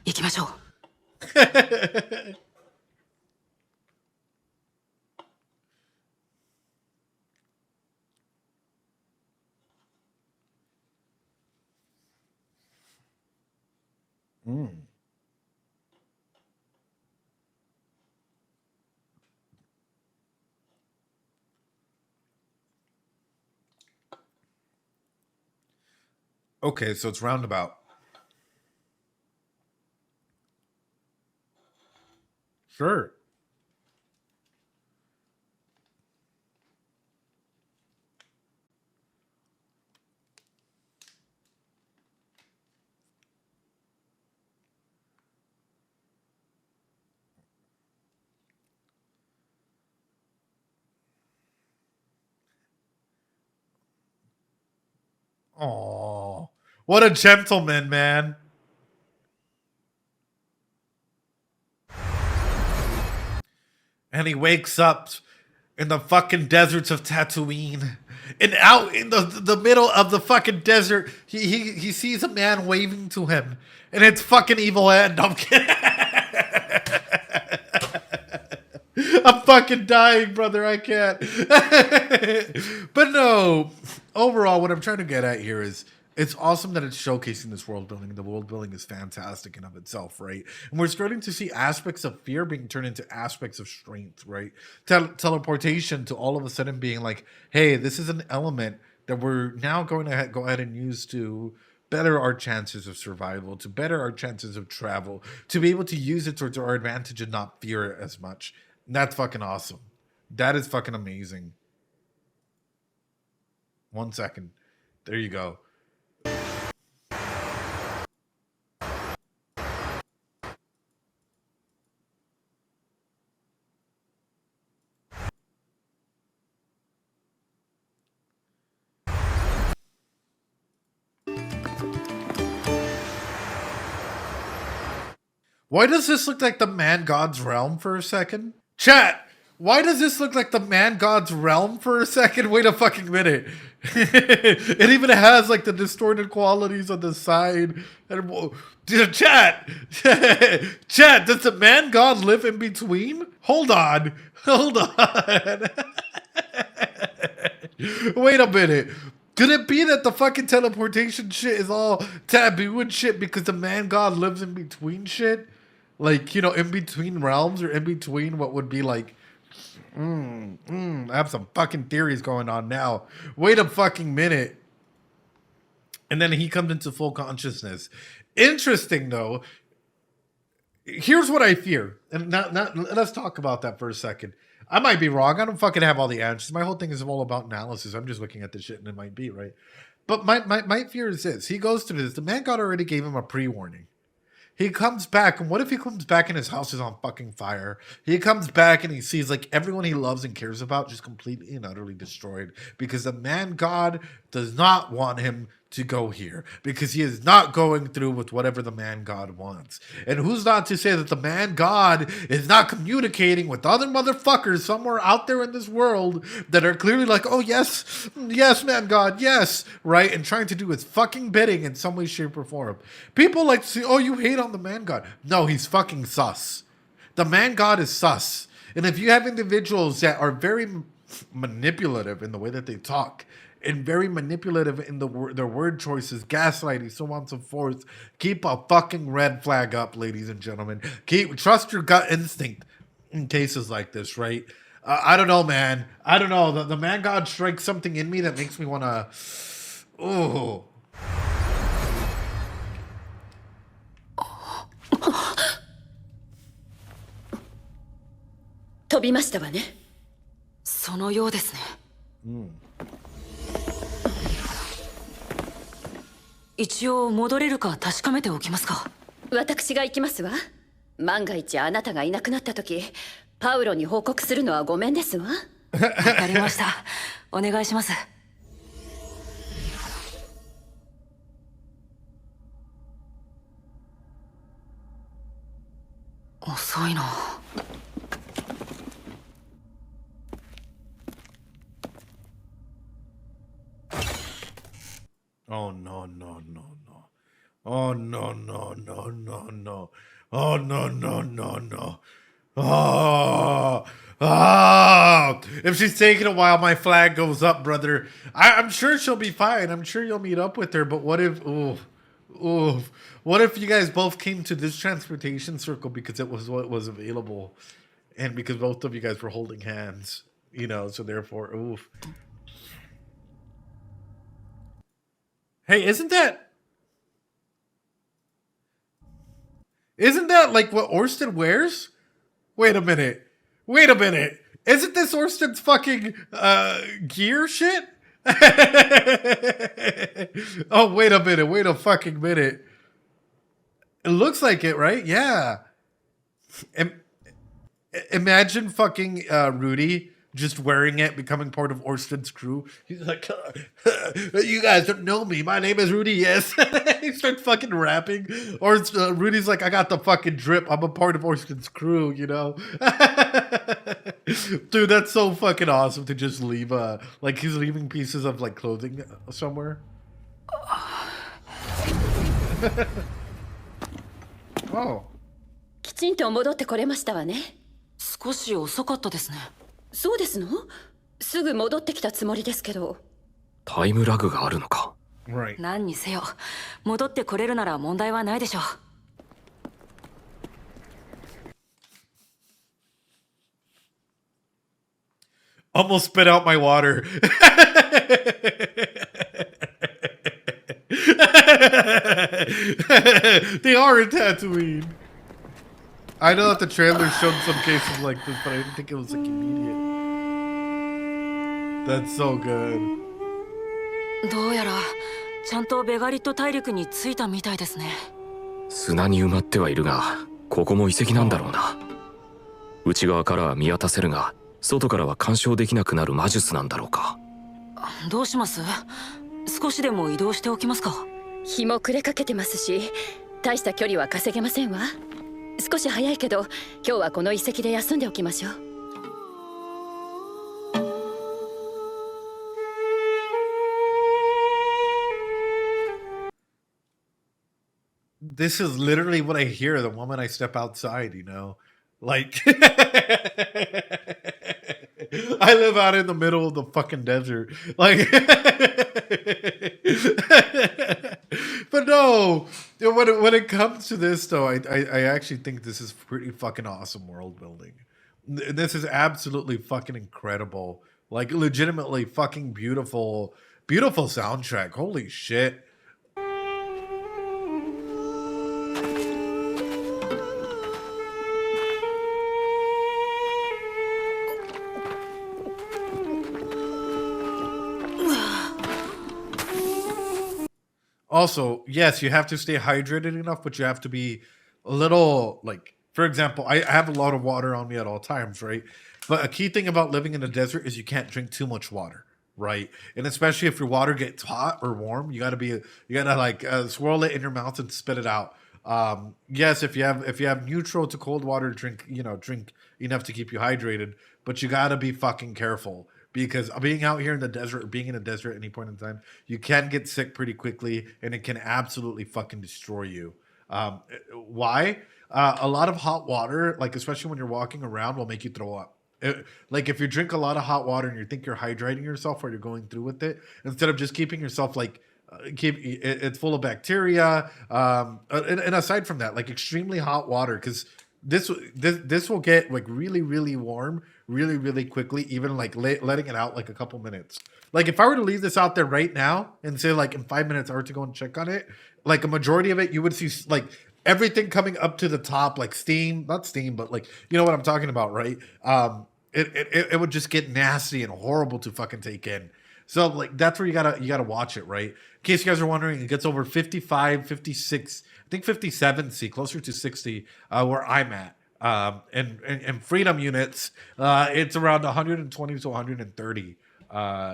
行きましょう。Okay, so it's roundabout. Sure. Oh, what a gentleman, man. And he wakes up in the fucking deserts of Tatooine. And out in the middle of the fucking desert, he sees a man waving to him. And it's fucking Evil Ed. I'm kidding. I'm fucking dying, brother. I can't. But no, overall, what I'm trying to get at here is it's awesome that it's showcasing this world building. The world building is fantastic in of itself, right? And we're starting to see aspects of fear being turned into aspects of strength, right? Teleportation to all of a sudden being like, hey, this is an element that we're now going to go ahead and use to better our chances of survival, to better our chances of travel, to be able to use it towards our advantage and not fear it as much. And that's fucking awesome. That is fucking amazing. 1 second. There you go. Why does this look like the Man God's realm for a second? Chat, why does this look like the Man God's realm for a second? Wait a fucking minute. It even has like the distorted qualities on the side. And chat, chat, does the Man God live in between? Hold on. Wait a minute. Could it be that the fucking teleportation shit is all taboo and shit because the Man God lives in between shit? Like, you know, in between realms or in between what would be like, I have some fucking theories going on now. Wait a fucking minute. And then he comes into full consciousness. Interesting, though. Here's what I fear. And let's talk about that for a second. I might be wrong. I don't fucking have all the answers. My whole thing is all about analysis. I'm just looking at the shit and it might be, right? But my fear is this. He goes through this. The Man God already gave him a pre-warning. He comes back, and what if he comes back and his house is on fucking fire? He comes back and he sees like everyone he loves and cares about just completely and utterly destroyed because the Man God does not want him to go here because he is not going through with whatever the Man God wants. And who's not to say that the Man God is not communicating with other motherfuckers somewhere out there in this world that are clearly like, oh yes, Man God, yes, right? And trying to do his fucking bidding in some way, shape, or form. People like to say, oh, you hate on the Man God. No, he's fucking sus. The Man God is sus. And if you have individuals that are very manipulative in the way that they talk, and very manipulative in their word choices, gaslighting, so on and so forth, keep a fucking red flag up, ladies and gentlemen. Trust your gut instinct in cases like this, right? I don't know, man. I don't know. The man god strikes something in me that makes me want to... Oh. 飛びましたわね。そのようですね。一応戻れるか確かめておきますか。私が行きますわ。万が一あなたがいなくなった時、パウロに報告するのはごめんですわ。わかりました。お願いします。遅いな。Oh no no no no. Oh no no no no no. Oh no no no no. Oh. Oh. If she's taking a while, my flag goes up, brother. I'm sure she'll be fine. I'm sure you'll meet up with her. But what if? What if you guys both came to this transportation circle because it was what was available, and because both of you guys were holding hands, you know? So therefore, oof. Hey, isn't that like what Orsted wears? Wait a minute. Isn't this Orsted's fucking gear shit? Oh, wait a fucking minute. It looks like it, right? Yeah. Imagine fucking Rudy just wearing it, becoming part of Orsted's crew. He's like, you guys don't know me. My name is Rudy, yes. He starts fucking rapping. Or Rudy's like, I got the fucking drip. I'm a part of Orsted's crew, you know? Dude, that's so fucking awesome to just leave, like he's leaving pieces of like clothing somewhere. Oh. きちんと戻ってこれましたわね。少し遅かったですね。そうですの？すぐ戻ってきたつもりですけど。タイムラグがあるのか。Right. 何にせよ、戻ってこれるなら問題はないでしょう。Almost spit out my water. They are in Tatooine. I know that the trailer showed some cases like this, but I didn't think it was like immediate. That's so good. どうやらちゃんとベガリット大陸に着いたみたいですね。砂に埋まってはいるが、ここも遺跡なんだろうな。内側からは見渡せるが、外からは干渉できなくなる魔術なんだろうか。どうします？少しでも移動しておきますか。日も暮れかけてますし、大した距離は稼げませんわ。少し早いけど、今日はこの遺跡で休んでおきましょう。This is literally what I hear the moment I step outside, you know? Like, I live out in the middle of the fucking desert. Like, but no, when it comes to this, though, I actually think this is pretty fucking awesome world building. This is absolutely fucking incredible. Like, legitimately fucking beautiful, beautiful soundtrack. Holy shit. Also, yes, you have to stay hydrated enough, but you have to be a little, like, for example, I have a lot of water on me at all times, right? But a key thing about living in a desert is you can't drink too much water, right? And especially if your water gets hot or warm, you gotta like swirl it in your mouth and spit it out. Yes, if you have neutral to cold water, drink enough to keep you hydrated, but you gotta be fucking careful. Because being out here in the desert, or being in a desert at any point in time, you can get sick pretty quickly, and it can absolutely fucking destroy you. Why? a lot of hot water, like especially when you're walking around, will make you throw up. Like if you drink a lot of hot water and you think you're hydrating yourself while you're going through with it, instead of just keeping yourself like it's full of bacteria. And aside from that, like extremely hot water, because this will get like really, really warm really, really quickly, even like letting it out like a couple minutes. Like if I were to leave this out there right now and say like in 5 minutes I were to go and check on it, like a majority of it, you would see like everything coming up to the top, like steam, not steam, but like, you know what I'm talking about, right? It would just get nasty and horrible to fucking take in. So like that's where you gotta watch it, right? In case you guys are wondering, it gets over 55, 56, I think 57 C, closer to 60, where I'm at. And freedom units, it's around 120 to 130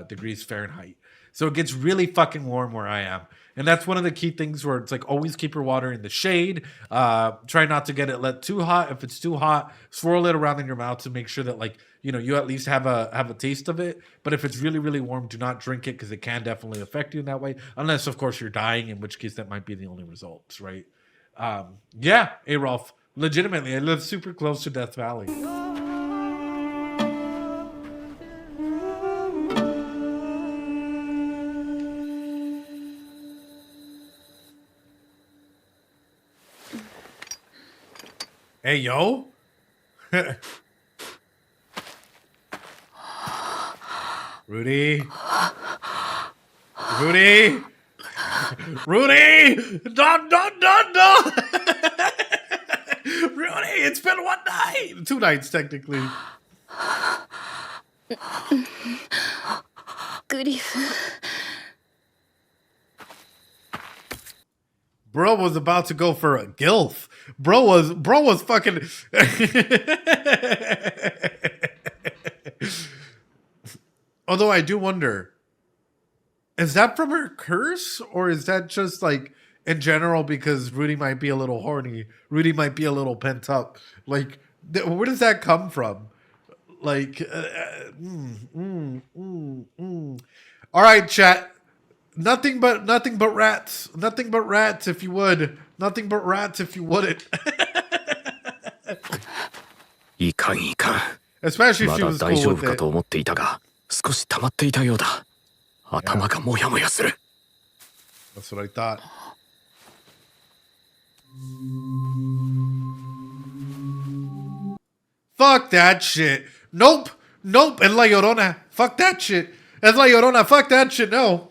degrees Fahrenheit. So it gets really fucking warm where I am. And that's one of the key things where it's like always keep your water in the shade. Try not to get it let too hot. If it's too hot, swirl it around in your mouth to make sure that like, you know, you at least have a taste of it. But if it's really, really warm, do not drink it because it can definitely affect you in that way. Unless, of course, you're dying, in which case that might be the only results, right? Yeah, hey, Rolf. Legitimately, I live super close to Death Valley. Hey, yo. Rudy. Rudy. Rudy. No. Rudy, it's been one night. 2 nights, technically. Bro was about to go for a gilf. Bro was fucking. Although I do wonder, is that from her curse or is that just like in general because Rudy might be a little horny? Rudy might be a little pent up. Like, where does that come from? Like, All right, chat. Nothing but rats. Nothing but rats, if you would. Nothing but rats, if you wouldn't. Especially if she was cool with it. That's what I thought. Fuck that shit. Nope. En La Llorona. Fuck that shit. Es La Llorona, fuck that shit. No.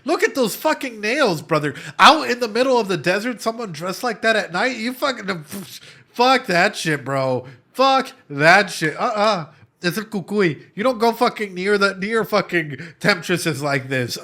Look at those fucking nails, brother. Out in the middle of the desert, someone dressed like that at night? You fucking... Fuck that shit, bro. Fuck that shit. It's a cucuy. You don't go fucking near fucking temptresses like this.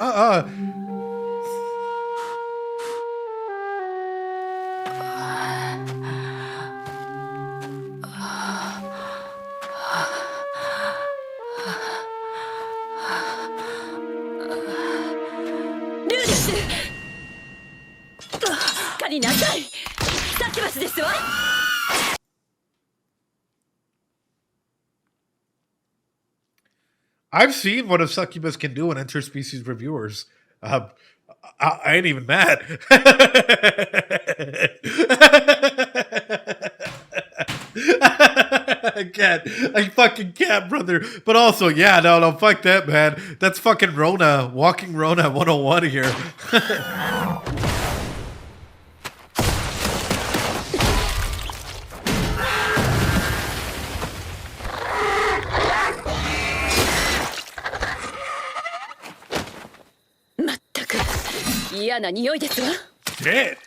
I've seen what a succubus can do in interspecies reviewers. I ain't even mad. I fucking can't, brother. But also, yeah, no, fuck that, man. That's fucking Rona, walking Rona 101 here. Shit.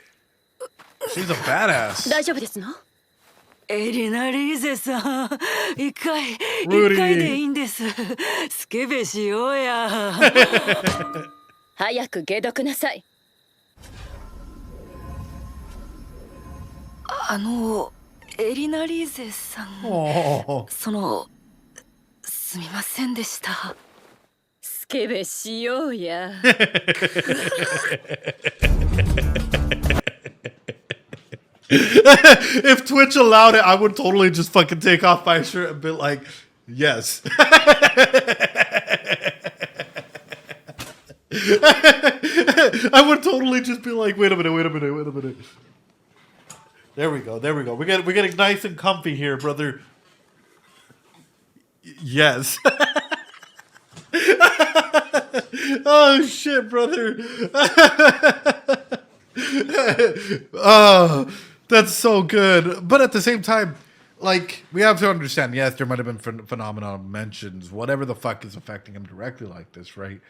She's a badass. 大丈夫ですの？エリナリーゼさん、一回でいいんです。スケベしようや。早く解毒なさい。エリナリーゼさん、すみませんでした。スケベしようや。If Twitch allowed it, I would totally just fucking take off my shirt and be like, yes. I would totally just be like, wait a minute. There we go. We're getting nice and comfy here, brother. Yes. Oh shit, brother. Oh, that's so good. But at the same time, like, we have to understand, yes, there might have been phenomenon mentions, whatever the fuck is affecting him directly like this, right?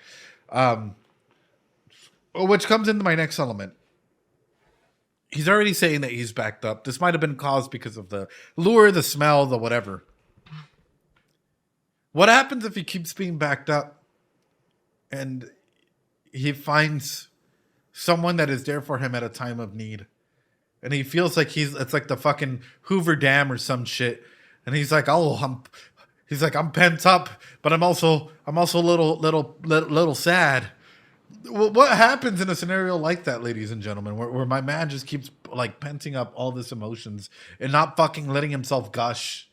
Which comes into my next element. He's already saying that he's backed up. This might have been caused because of the lure, the smell, the whatever. What happens if he keeps being backed up and he finds someone that is there for him at a time of need? And he feels like it's like the fucking Hoover Dam or some shit. And he's like, I'm pent up, but I'm also a little sad. What happens in a scenario like that, ladies and gentlemen, where my man just keeps like penting up all this emotions and not fucking letting himself gush?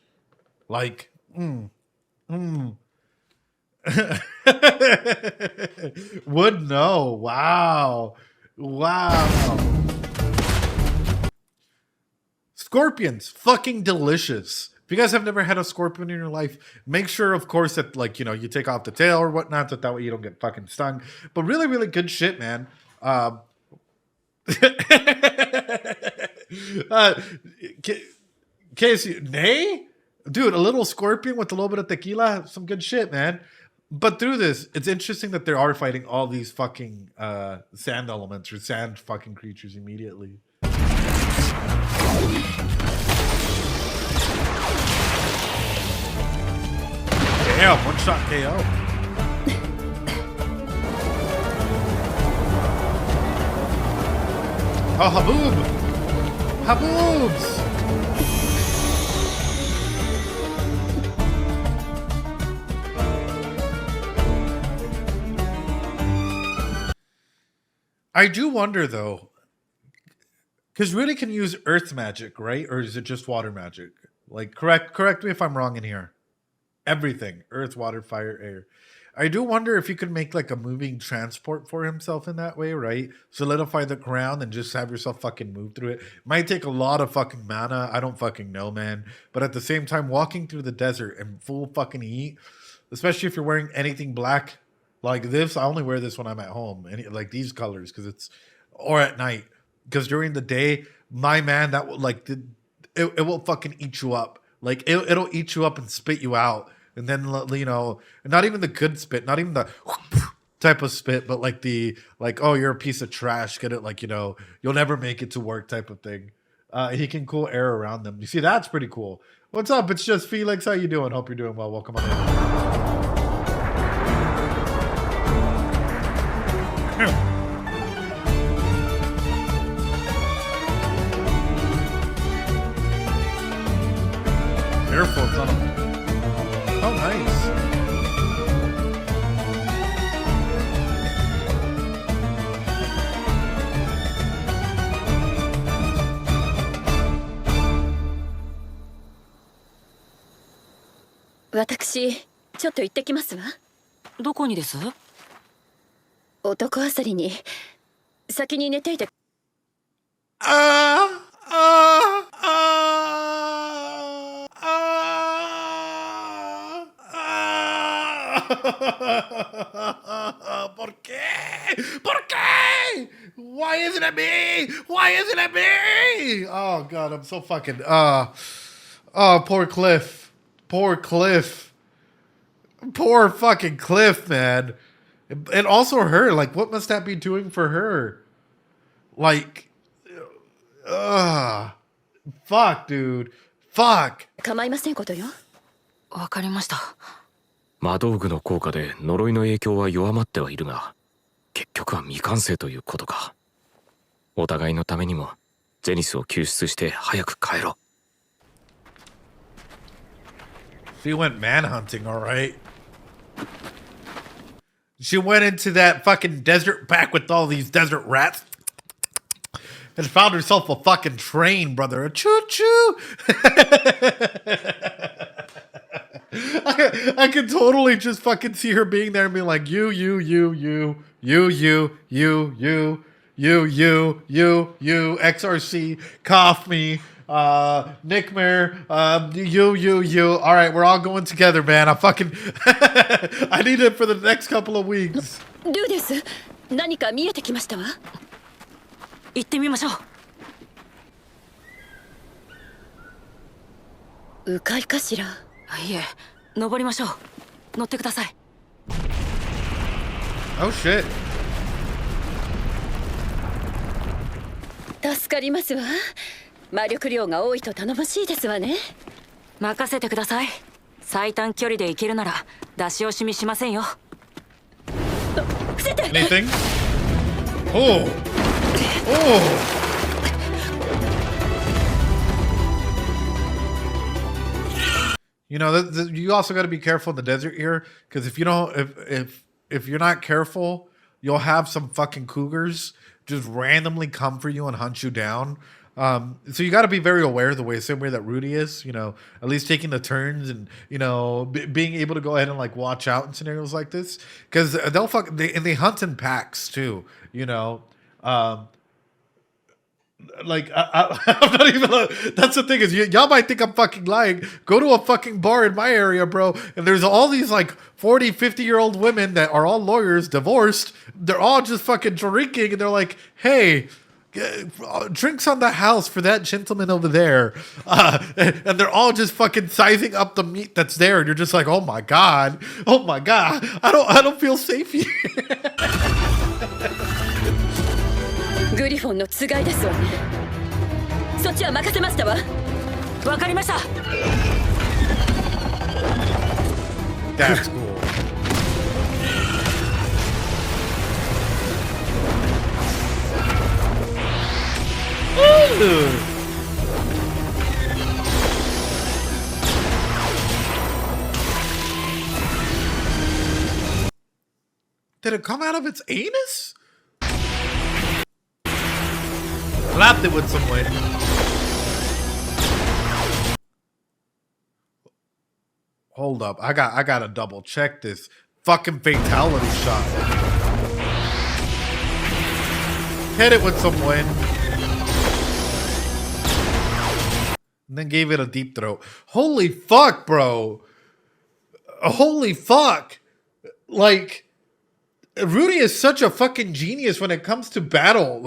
Like, would know. Wow. Scorpions, fucking delicious. If you guys have never had a scorpion in your life, make sure, of course, that, like, you know, you take off the tail or whatnot, that way you don't get fucking stung. But really, really good shit, man. Casey, nay? Dude, a little scorpion with a little bit of tequila, some good shit, man. But through this, it's interesting that they are fighting all these fucking sand elements or sand fucking creatures immediately. Damn, one shot KO. Oh, Haboob! Haboobs! I do wonder, though, because Rudy can use earth magic, right? Or is it just water magic? Like, correct me if I'm wrong in here. Everything. Earth, water, fire, air. I do wonder if you could make like a moving transport for himself in that way, right? Solidify the ground and just have yourself fucking move through it. Might take a lot of fucking mana. I don't fucking know, man. But at the same time, walking through the desert in full fucking heat, especially if you're wearing anything black like this. I only wear this when I'm at home. Like these colors, because it's, or at night. Because during the day, my man, that will like, it will fucking eat you up. Like, it'll eat you up and spit you out. And then, you know, not even the good spit, not even the type of spit, but like the, like, oh, you're a piece of trash. Get it? Like, you know, you'll never make it to work type of thing. He can cool air around them. You see, that's pretty cool. What's up? It's just Felix. How you doing? Hope you're doing well. Welcome on in. Careful, it's on a... Oh, nice.私、ちょっと行ってきますわ。どこにです？男あさりに先に寝ていて。¿Por qué? ¿Por qué? Why isn't it me? Why isn't it me? Oh god, I'm so fucking oh, poor Cliff. Poor Cliff. Poor fucking Cliff, man. And also her, like, what must that be doing for her? Like, fuck, dude. Fuck. 構いませんことよ。わかりました。魔道具の効果で呪いの影響は弱まってはいるが、結局は未完成ということか。お互いのためにもゼニスを救出して早く帰ろう。She went manhunting, all right. She went into that fucking desert pack with all these desert rats and found herself a fucking train, brother. A choo-choo. I could totally just fucking see her being there and being like, you. XRC, Cough Me, Nickmare, you. All right, we're all going together, man. I fucking, I need it for the next couple of weeks. ルーです。何か見えてきましたわ。行ってみましょう。迂回かしら。いえ、登りましょう。乗ってください。Oh shit. 助かりますわ。魔力量が多いと頼もしいですわね。任せてください。最短距離で行けるなら出し惜しみしませんよ。Anything? Oh. You know, you also got to be careful in the desert here, because if you don't, if you're not careful, you'll have some fucking cougars just randomly come for you and hunt you down. So you got to be very aware the same way that Rudy is, you know, at least taking the turns and, you know, being able to go ahead and like watch out in scenarios like this, because they hunt in packs too, you know. Like I'm not even. That's the thing is, y'all might think I'm fucking lying. Go to a fucking bar in my area, bro, and there's all these like 40, 50-year-old women that are all lawyers, divorced. They're all just fucking drinking, and they're like, "Hey, drinks on the house for that gentleman over there," and they're all just fucking sizing up the meat that's there, and you're just like, "Oh my god, I don't feel safe here." グリフォンのつがいですわね。そっちは任せましたわ。わかりました。That's cool. Did it come out of its anus? Slapped it with some wind. Hold up, I gotta double check this fucking fatality shot. Hit it with some wind. And then gave it a deep throat. Holy fuck, bro. Holy fuck. Like, Rudy is such a fucking genius when it comes to battle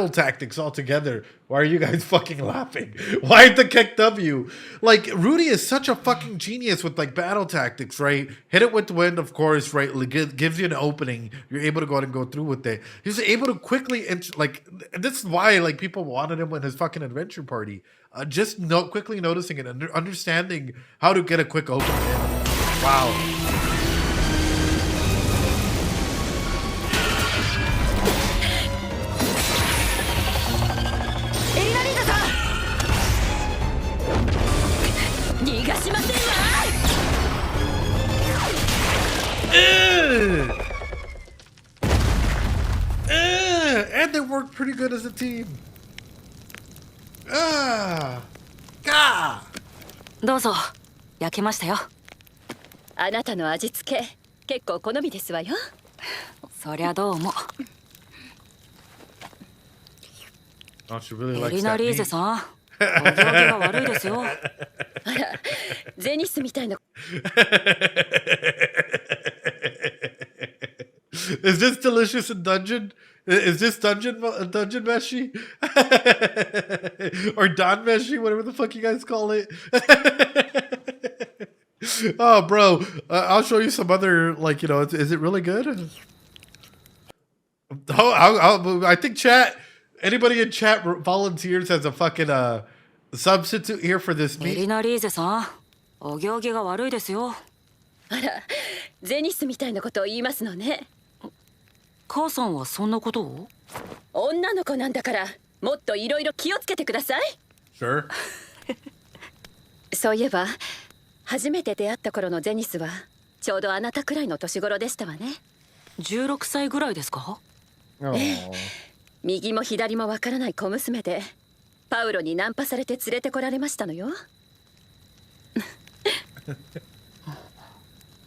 tactics altogether. Why are you guys fucking laughing? Why the kick W? Like, Rudy is such a fucking genius with like battle tactics, right? Hit it with the wind, of course, right? Gives you an opening. You're able to go ahead and go through with it. He's able to quickly, this is why like people wanted him in his fucking adventure party. Quickly noticing it and understanding how to get a quick opening in. Wow. And they work pretty good as a team. どうぞ。焼けましたよ。あなたの味付け結構好みですわよ。そりゃどうも。エリナリーゼさん、お行儀が悪いですよ。あら、ゼニスみたいな。Is this delicious in dungeon? Is this dungeon meshi? Or don meshi, whatever the fuck you guys call it. Oh, bro, I'll show you some other, like, you know, is it really good? Oh, I think anybody in chat volunteers as a fucking substitute here for this meat. エリナリーゼさん、お行儀が悪いですよ。あら、ゼニスみたいなことを言いますのね。母さんはそんなことを？女の子なんだからもっといろいろ気をつけてください。Sure. そういえば初めて出会った頃のゼニスはちょうどあなたくらいの年頃でしたわね。16歳ぐらいですか？右も左もわからない小娘でパウロにナンパされて連れてこられましたのよ。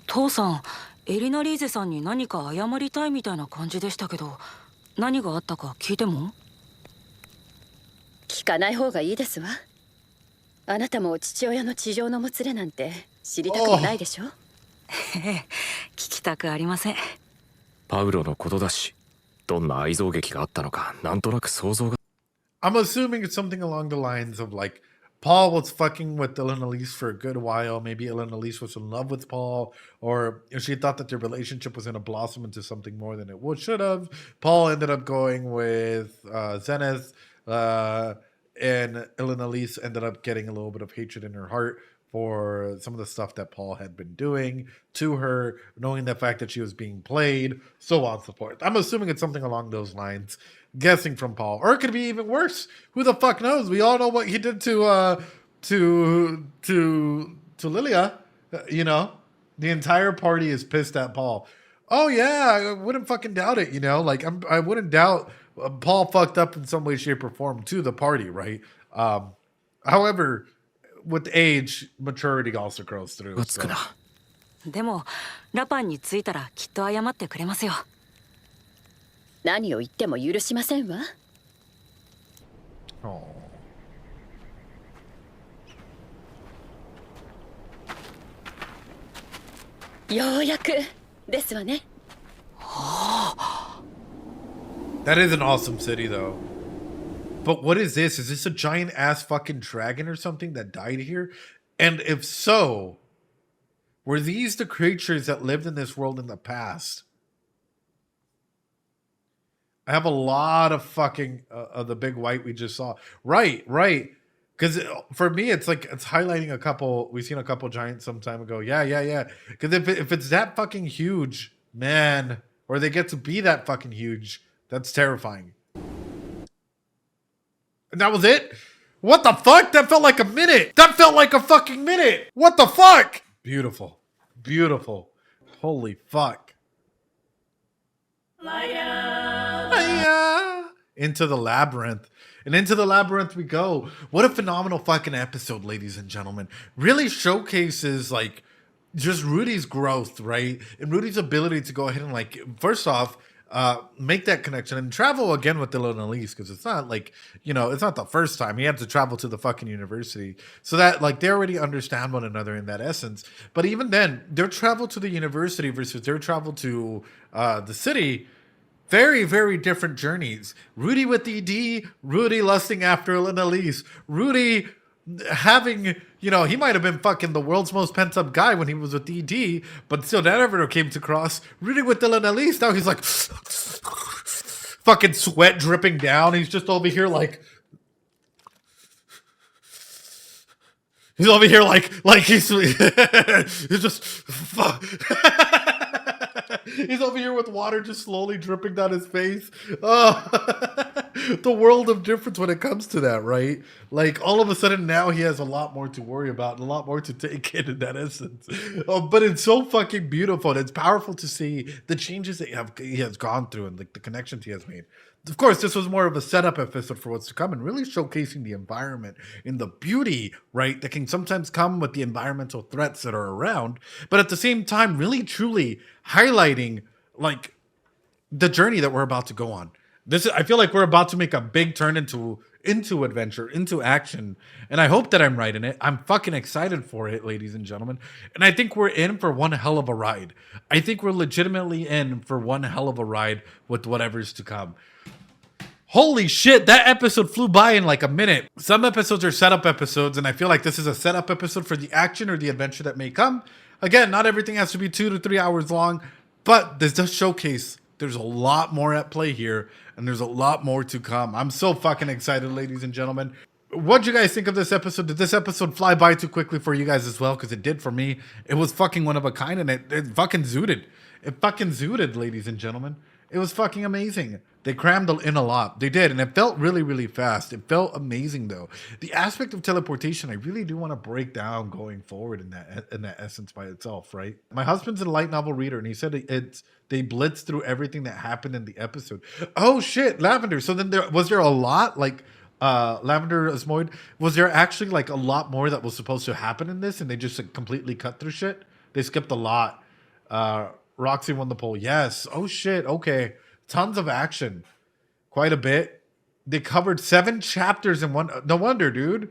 父さん、エリナリーゼさんに何か謝りたいみたいな感じでしたけど、何があったか聞いても？聞かない方がいいですわ。あなたも父親の地上のもつれなんて知りたくもないでしょ。聞きたくありません。パウロのことだし、どんな愛憎劇があったのかなんとなく想像が。I'm assuming it's something along the lines of like Paul was fucking with Elena Elise for a good while. Maybe Elena Elise was in love with Paul, or she thought that their relationship was going to blossom into something more than it should have. Paul ended up going with Zenith, and Elena Elise ended up getting a little bit of hatred in her heart for some of the stuff that Paul had been doing to her, knowing the fact that she was being played, so on and so forth. I'm assuming it's something along those lines, guessing from Paul. Or it could be even worse. Who the fuck knows? We all know what he did to Lilia. You know? The entire party is pissed at Paul. Oh yeah, I wouldn't fucking doubt it, you know? Like, I wouldn't doubt Paul fucked up in some way, shape, or form to the party, right? However, with age, maturity also grows through. So. でもラパンに着いたらきっと謝ってくれますよ。何を言っても許しませんわ。ようやくですわね。That is an awesome city, though. But what is this? Is this a giant ass fucking dragon or something that died here? And if so, were these the creatures that lived in this world in the past? I have a lot of fucking of the big white we just saw. Right. Because for me, it's like it's highlighting a couple. We've seen a couple giants some time ago. Yeah. Because if it's that fucking huge, man, or they get to be that fucking huge, that's terrifying. And that was it? What the fuck? That felt like a minute. That felt like a fucking minute. What the fuck? Beautiful. Holy fuck. Into the labyrinth. And into the labyrinth we go. What a phenomenal fucking episode, ladies and gentlemen. Really showcases, like, just Rudy's growth, right? And Rudy's ability to go ahead and, like, first off, make that connection and travel again with Dylan and Elise, because it's not like, you know, it's not the first time he had to travel to the fucking university, so that like they already understand one another in that essence. But even then, their travel to the university versus their travel to the city, very, very different journeys. Rudy with ED, Rudy lusting after Elise, Rudy having, you know, he might have been fucking the world's most pent up guy when he was with ED, but still that never came to cross. Rudy with Dylan Elise, now he's like fucking sweat dripping down. He's just over here like he's over here like he's just fuck. He's over here with water just slowly dripping down his face. Oh, the world of difference when it comes to that, right? Like, all of a sudden now he has a lot more to worry about and a lot more to take in that essence. But it's so fucking beautiful, and it's powerful to see the changes that he has gone through and like the connections he has made. Of course, this was more of a setup episode for what's to come and really showcasing the environment and the beauty, right, that can sometimes come with the environmental threats that are around, but at the same time, really truly highlighting like the journey that we're about to go on. I feel like we're about to make a big turn into adventure, into action, and I hope that I'm right in it. I'm fucking excited for it, ladies and gentlemen, and I think we're in for one hell of a ride. I think we're legitimately in for one hell of a ride with whatever's to come. Holy shit, that episode flew by in like a minute. Some episodes are setup episodes, and I feel like this is a setup episode for the action or the adventure that may come. Again, not everything has to be 2 to 3 hours long, but this does showcase there's a lot more at play here, and there's a lot more to come. I'm so fucking excited, ladies and gentlemen. What'd you guys think of this episode? Did this episode fly by too quickly for you guys as well? Because it did for me. It was fucking one of a kind, and it fucking zooted. It fucking zooted, ladies and gentlemen. It was fucking amazing. They crammed in a lot. They did, and it felt really, really fast. It felt amazing, though. The aspect of teleportation, I really do want to break down going forward in that essence by itself, right? My husband's a light novel reader, and he said they blitzed through everything that happened in the episode. Oh shit, Lavender. So then was there a lot like Lavender Asmoid? Was there actually like a lot more that was supposed to happen in this, and they just like, completely cut through shit? They skipped a lot. Roxy won the poll. Yes. Oh shit. Okay. Tons of action. quite a bit. They covered 7 chapters in one. No wonder, dude.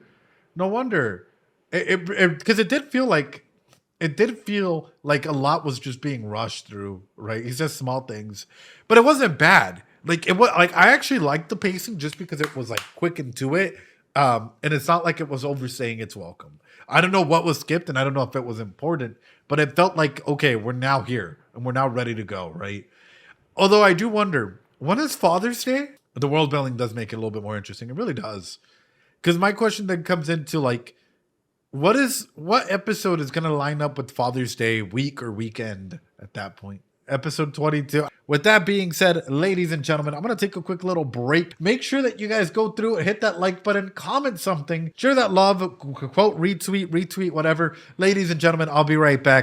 No wonder. Because it did feel like a lot was just being rushed through, right? He says small things, but it wasn't bad. Like it was like I actually liked the pacing just because it was like quick and to it, and it's not like it was overstaying its welcome. I don't know what was skipped, and I don't know if it was important, but it felt like okay, we're now here and we're now ready to go, right? Although I do wonder, when is Father's Day? The world building does make it a little bit more interesting. It really does, because my question then comes into like, what episode is going to line up with Father's Day week or weekend at that point? Episode 22. With that being said, ladies and gentlemen, I'm going to take a quick little break. Make sure that you guys go through and hit that like button, comment something, share that love, quote, retweet, whatever. Ladies and gentlemen, I'll be right back.